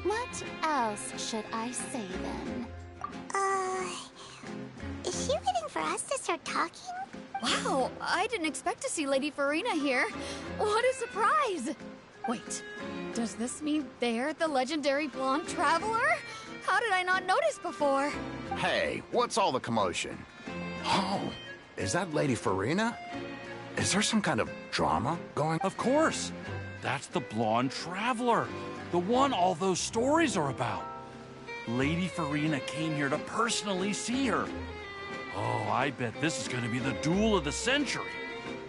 What else should I say then? Is she waiting for us to start talking? Wow, I didn't expect to see Lady Farina here. What a surprise! Wait, does this mean they're the legendary blonde traveler? How did I not notice before? Hey, what's all the commotion? Oh, is that Lady Farina? Is there some kind of drama going? Of course! That's the blonde traveler. The one all those stories are about. Lady Farina came here to personally see her. Oh, I bet this is going to be the duel of the century.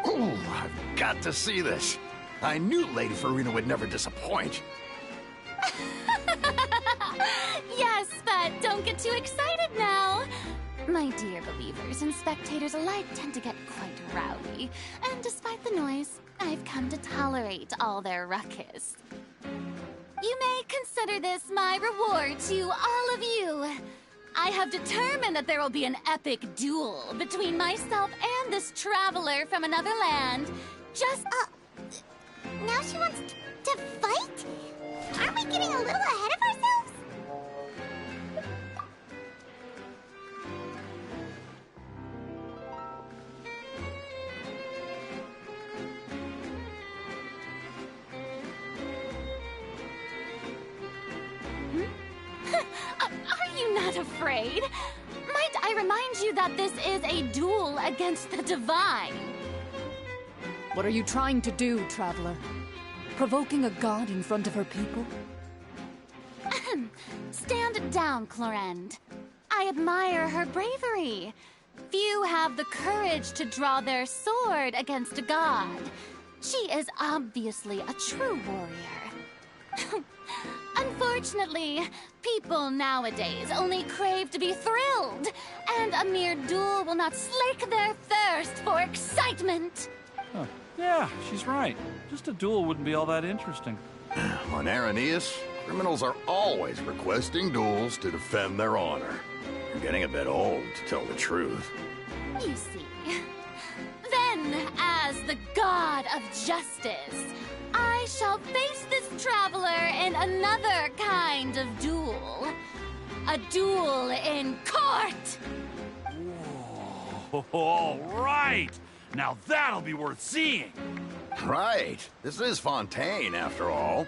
Ooh, I've got to see this. I knew Lady Farina would never disappoint. Yes, but don't get too excited now. My dear believers and spectators alike tend to get quite rowdy, and despite the noise, I've come to tolerate all their ruckus. You may consider this my reward to all of you. I have determined that there will be an epic duel between myself and this traveler from another land. Just... Now she wants to fight? Aren't we getting a little ahead of ourselves? afraid. Might I remind you that this is a duel against the divine? What are you trying to do, Traveler? Provoking a god in front of her people? Stand down, Clorend. I admire her bravery. Few have the courage to draw their sword against a god. She is obviously a true warrior. Unfortunately, people nowadays only crave to be thrilled, and a mere duel will not slake their thirst for excitement. Huh. Yeah, she's right. Just a duel wouldn't be all that interesting. On Araneus, criminals are always requesting duels to defend their honor. I'm getting a bit old, to tell the truth. You see. Then, as the god of justice, I shall face this traveler in another kind of duel. A duel in court! Whoa, all right! Now that'll be worth seeing! Right. This is Fontaine, after all.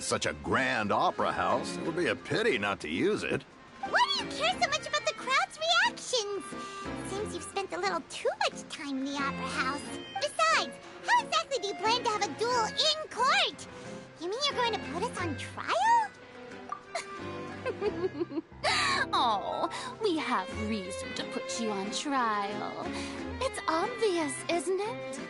Such a grand opera house, it would be a pity not to use it. Why do you care so much about the crowd's reactions? Seems you've spent a little too much time in the opera house. Besides, how exactly do you plan to have a duel in court? You mean you're going to put us on trial? Oh, we have reason to put you on trial. It's obvious, isn't it?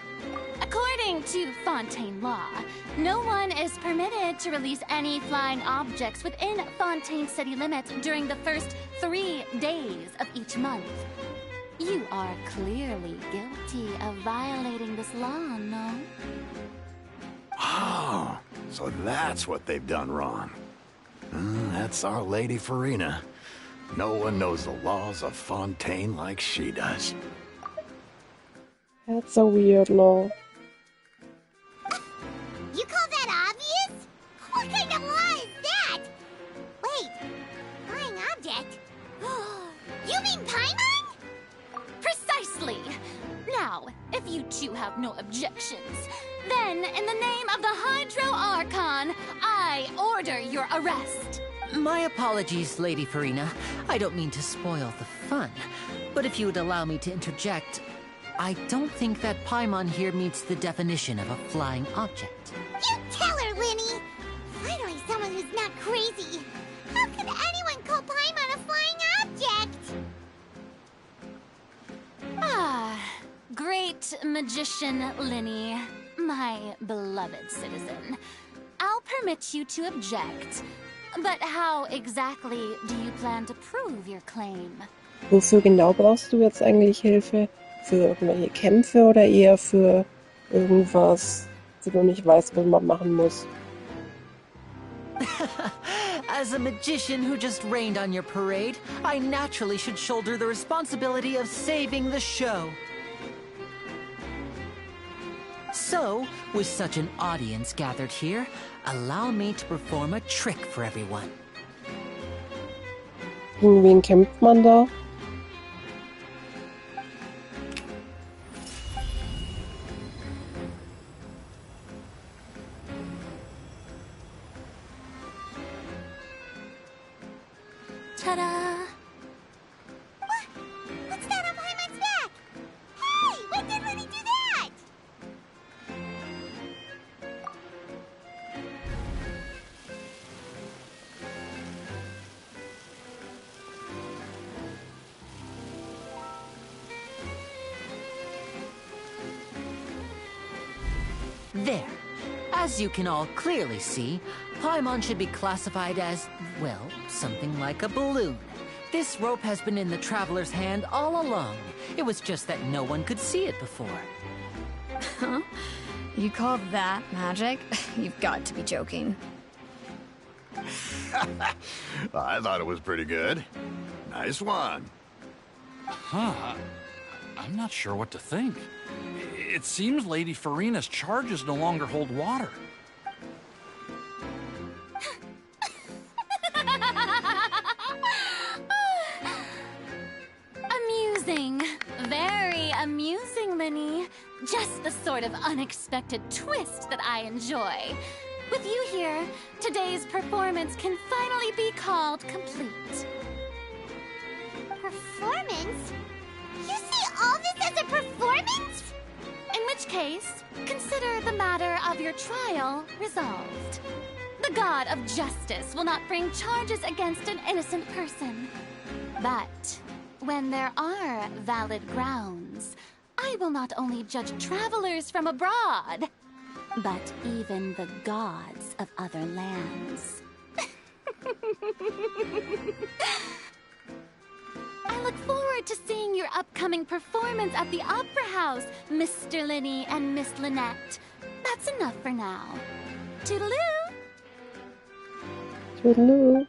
According to Fontaine law, no one is permitted to release any flying objects within Fontaine city limits during the first 3 days of each month. You are clearly guilty of violating this law, no? Oh, so that's what they've done wrong. That's Our Lady Farina. No one knows the laws of Fontaine like she does. That's a weird law. You call that obvious? What kind of law is that? Wait, flying object? You mean Paimon? Precisely! Now, if you two have no objections, then in the name of the Hydro Archon, I order your arrest. My apologies, Lady Farina. I don't mean to spoil the fun, but if you would allow me to interject, I don't think that Paimon here meets the definition of a flying object. You tell her, Linny! Finally someone who's not crazy. How could anyone call Paimon a flying object? Ah, great magician Linny, my beloved citizen. I'll permit you to object, but how exactly do you plan to prove your claim? Wofür genau brauchst du jetzt eigentlich Hilfe? Für irgendwelche Kämpfe oder eher für irgendwas, wo du nicht weißt, was man machen muss? As a magician who just rained on your parade, I naturally should shoulder the responsibility of saving the show. So, with such an audience gathered here, allow me to perform a trick for everyone. Gegen wen kämpft man da? Ta-da! What's that on Paimon's back? Hey, when did Linny do that? There. As you can all clearly see, Paimon should be classified as, well, something like a balloon. This rope has been in the Traveler's hand all along. It was just that no one could see it before. Huh? You call that magic? You've got to be joking. I thought it was pretty good. Nice one. Huh. I'm not sure what to think. It seems Lady Farina's charges no longer hold water. Amusing. Very amusing, Linny. Just the sort of unexpected twist that I enjoy. With you here, today's performance can finally be called complete. Performance? You see all this as a performance? In which case, consider the matter of your trial resolved. The god of justice will not bring charges against an innocent person. But when there are valid grounds, I will not only judge travelers from abroad, but even the gods of other lands. I look forward to seeing your upcoming performance at the Opera House, Mr. Linny and Miss Lynette. That's enough for now. Toodaloo! Toodaloo.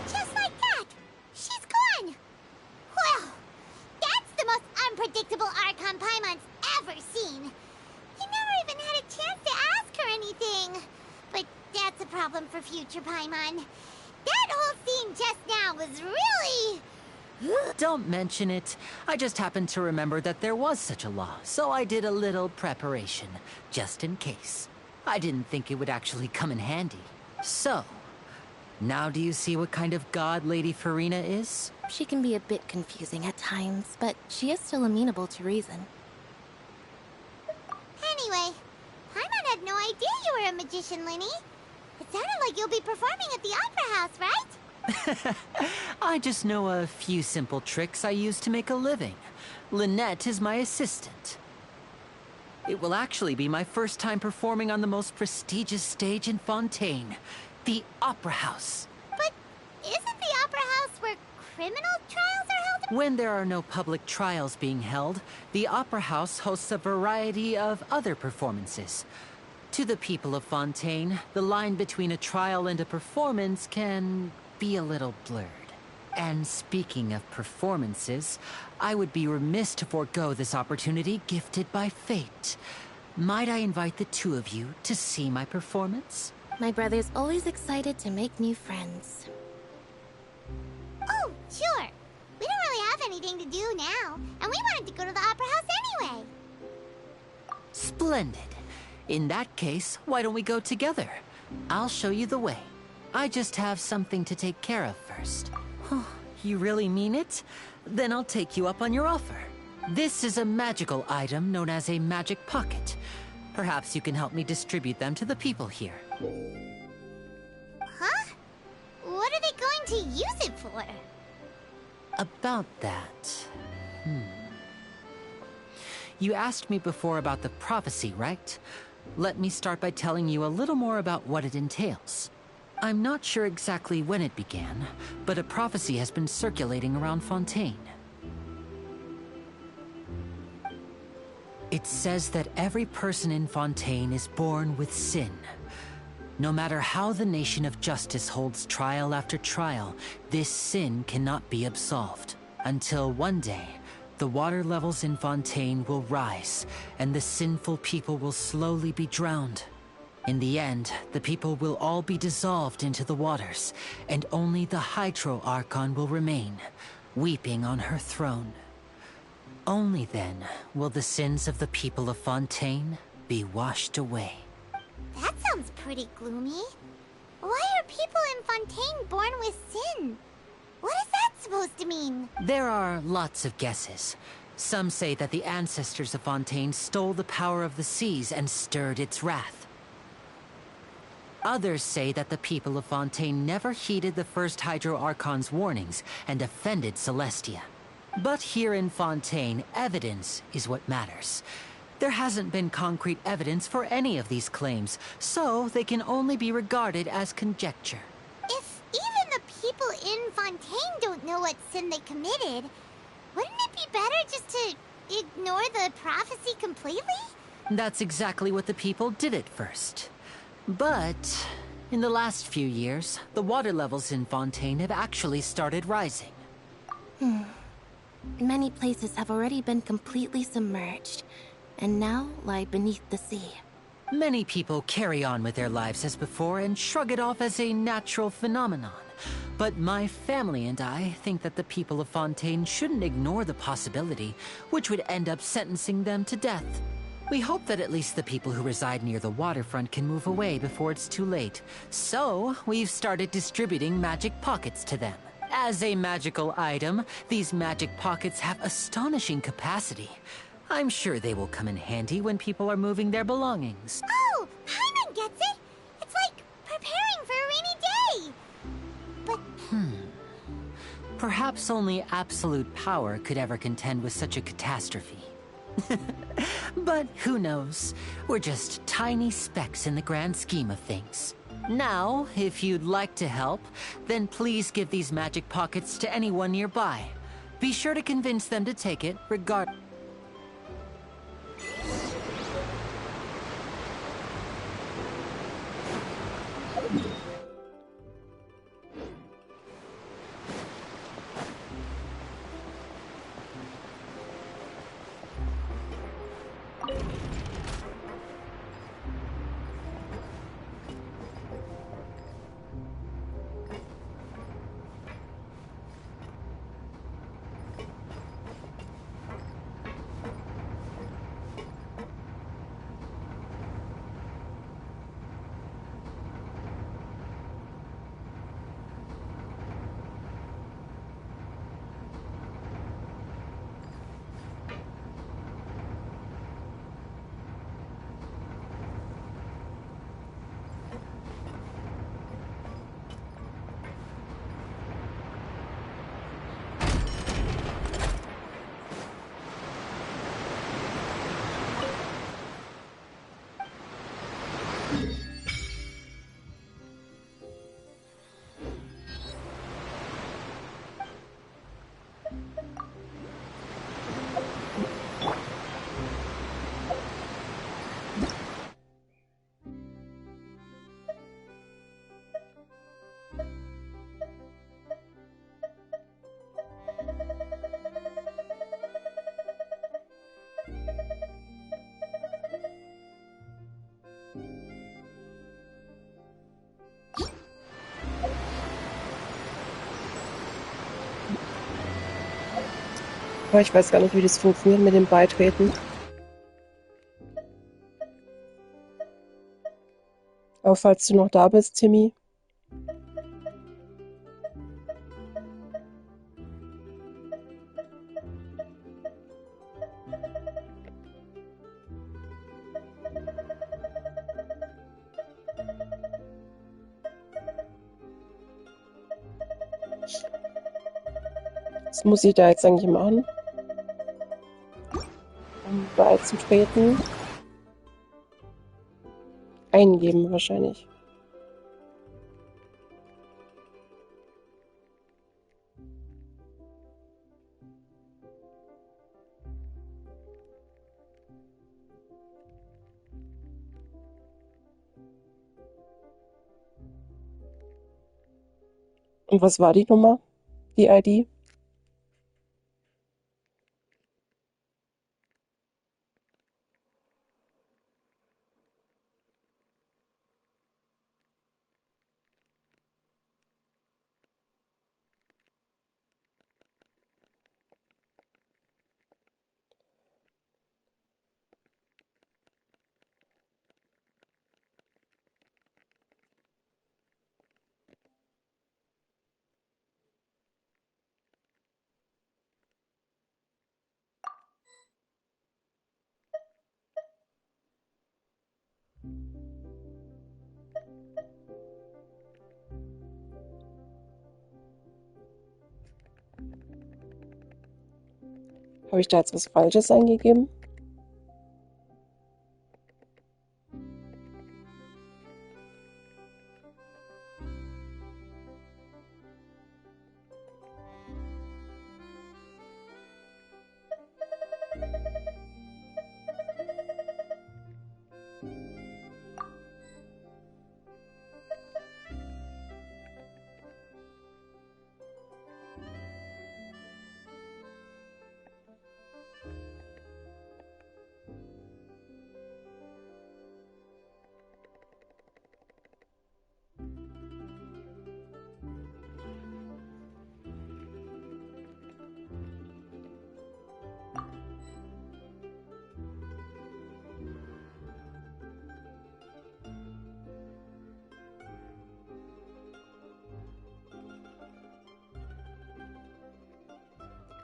Just like that, she's gone. Well, that's the most unpredictable Archon Paimon's ever seen. He never even had a chance to ask her anything. But that's a problem for future Paimon. That whole scene just now was really... Don't mention it. I just happened to remember that there was such a law, so I did a little preparation, just in case. I didn't think it would actually come in handy. So, now do you see what kind of god Lady Farina is? She can be a bit confusing at times, but she is still amenable to reason. Anyway, Paimon had no idea you were a magician, Linny. It sounded like you'll be performing at the Opera House, right? I just know a few simple tricks I use to make a living. Lynette is my assistant. It will actually be my first time performing on the most prestigious stage in Fontaine, the Opera House. But isn't the Opera House where criminal trials are held? When there are no public trials being held, the Opera House hosts a variety of other performances. To the people of Fontaine, the line between a trial and a performance can be a little blurred. And speaking of performances, I would be remiss to forego this opportunity gifted by fate. Might I invite the two of you to see my performance? My brother's always excited to make new friends. Oh, sure. We don't really have anything to do now, and we wanted to go to the Opera House anyway. Splendid. In that case, why don't we go together? I'll show you the way. I just have something to take care of first. You really mean it? Then I'll take you up on your offer. This is a magical item known as a magic pocket. Perhaps you can help me distribute them to the people here. Huh? What are they going to use it for? About that... You asked me before about the prophecy, right? Let me start by telling you a little more about what it entails. I'm not sure exactly when it began, but a prophecy has been circulating around Fontaine. It says that every person in Fontaine is born with sin. No matter how the nation of justice holds trial after trial, this sin cannot be absolved. Until one day, the water levels in Fontaine will rise, and the sinful people will slowly be drowned. In the end, the people will all be dissolved into the waters, and only the Hydro Archon will remain, weeping on her throne. Only then will the sins of the people of Fontaine be washed away. That sounds pretty gloomy. Why are people in Fontaine born with sin? What is that supposed to mean? There are lots of guesses. Some say that the ancestors of Fontaine stole the power of the seas and stirred its wrath. Others say that the people of Fontaine never heeded the first Hydro Archon's warnings and offended Celestia. But here in Fontaine, evidence is what matters. There hasn't been concrete evidence for any of these claims, so they can only be regarded as conjecture. If even the people in Fontaine don't know what sin they committed, wouldn't it be better just to ignore the prophecy completely? That's exactly what the people did at first. But in the last few years, the water levels in Fontaine have actually started rising. Many places have already been completely submerged, and now lie beneath the sea. Many people carry on with their lives as before and shrug it off as a natural phenomenon. But my family and I think that the people of Fontaine shouldn't ignore the possibility, which would end up sentencing them to death. We hope that at least the people who reside near the waterfront can move away before it's too late. So, we've started distributing magic pockets to them. As a magical item, these magic pockets have astonishing capacity. I'm sure they will come in handy when people are moving their belongings. Oh, Paimon gets it! It's like preparing for a rainy day! But... Perhaps only absolute power could ever contend with such a catastrophe. But who knows? We're just tiny specks in the grand scheme of things. Now, if you'd like to help, then please give these magic pockets to anyone nearby. Be sure to convince them to take it, regardless. Aber ich weiß gar nicht, wie das funktioniert mit dem Beitreten. Aber falls du noch da bist, Timmy. Was muss ich da jetzt eigentlich machen? Um beizutreten. Eingeben wahrscheinlich. Und was war die Nummer? Die ID? Habe ich da jetzt was Falsches eingegeben?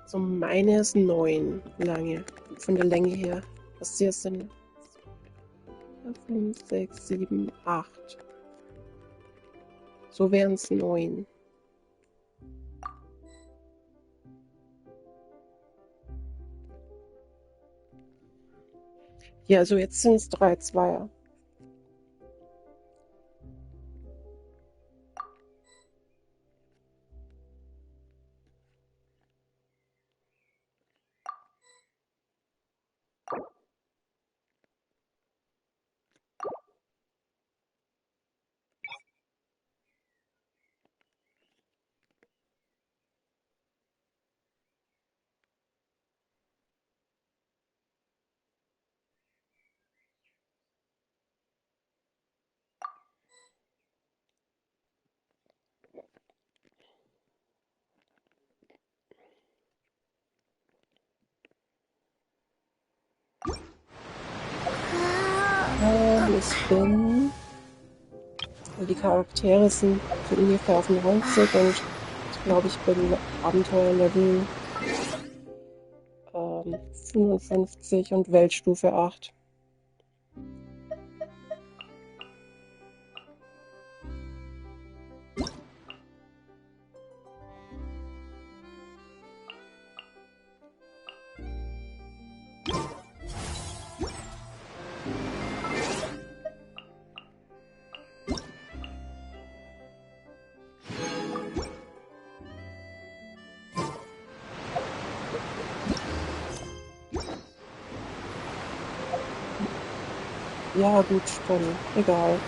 So, meine ist 9 lange. Von der Länge her. Was hier sind 5, 6, 7, 8. So wären es 9. Ja, also jetzt sind es 3 Zweier. Ich bin... Die Charaktere sind so ungefähr auf 90 und ich glaube, ich bin Abenteuerlevel 55 und Weltstufe 8. Ja gut, dann egal.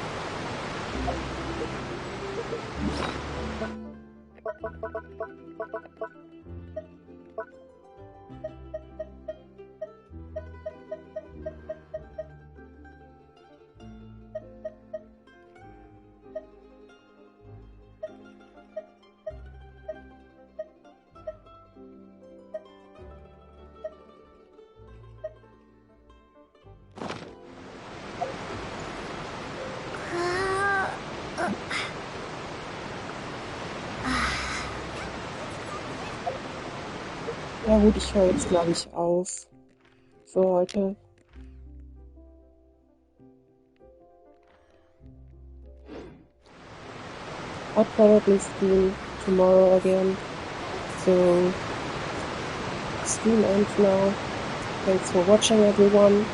Ja gut, ich höre jetzt glaube ich auf für heute. I'll probably stream tomorrow again. So, stream ends now. Thanks for watching everyone.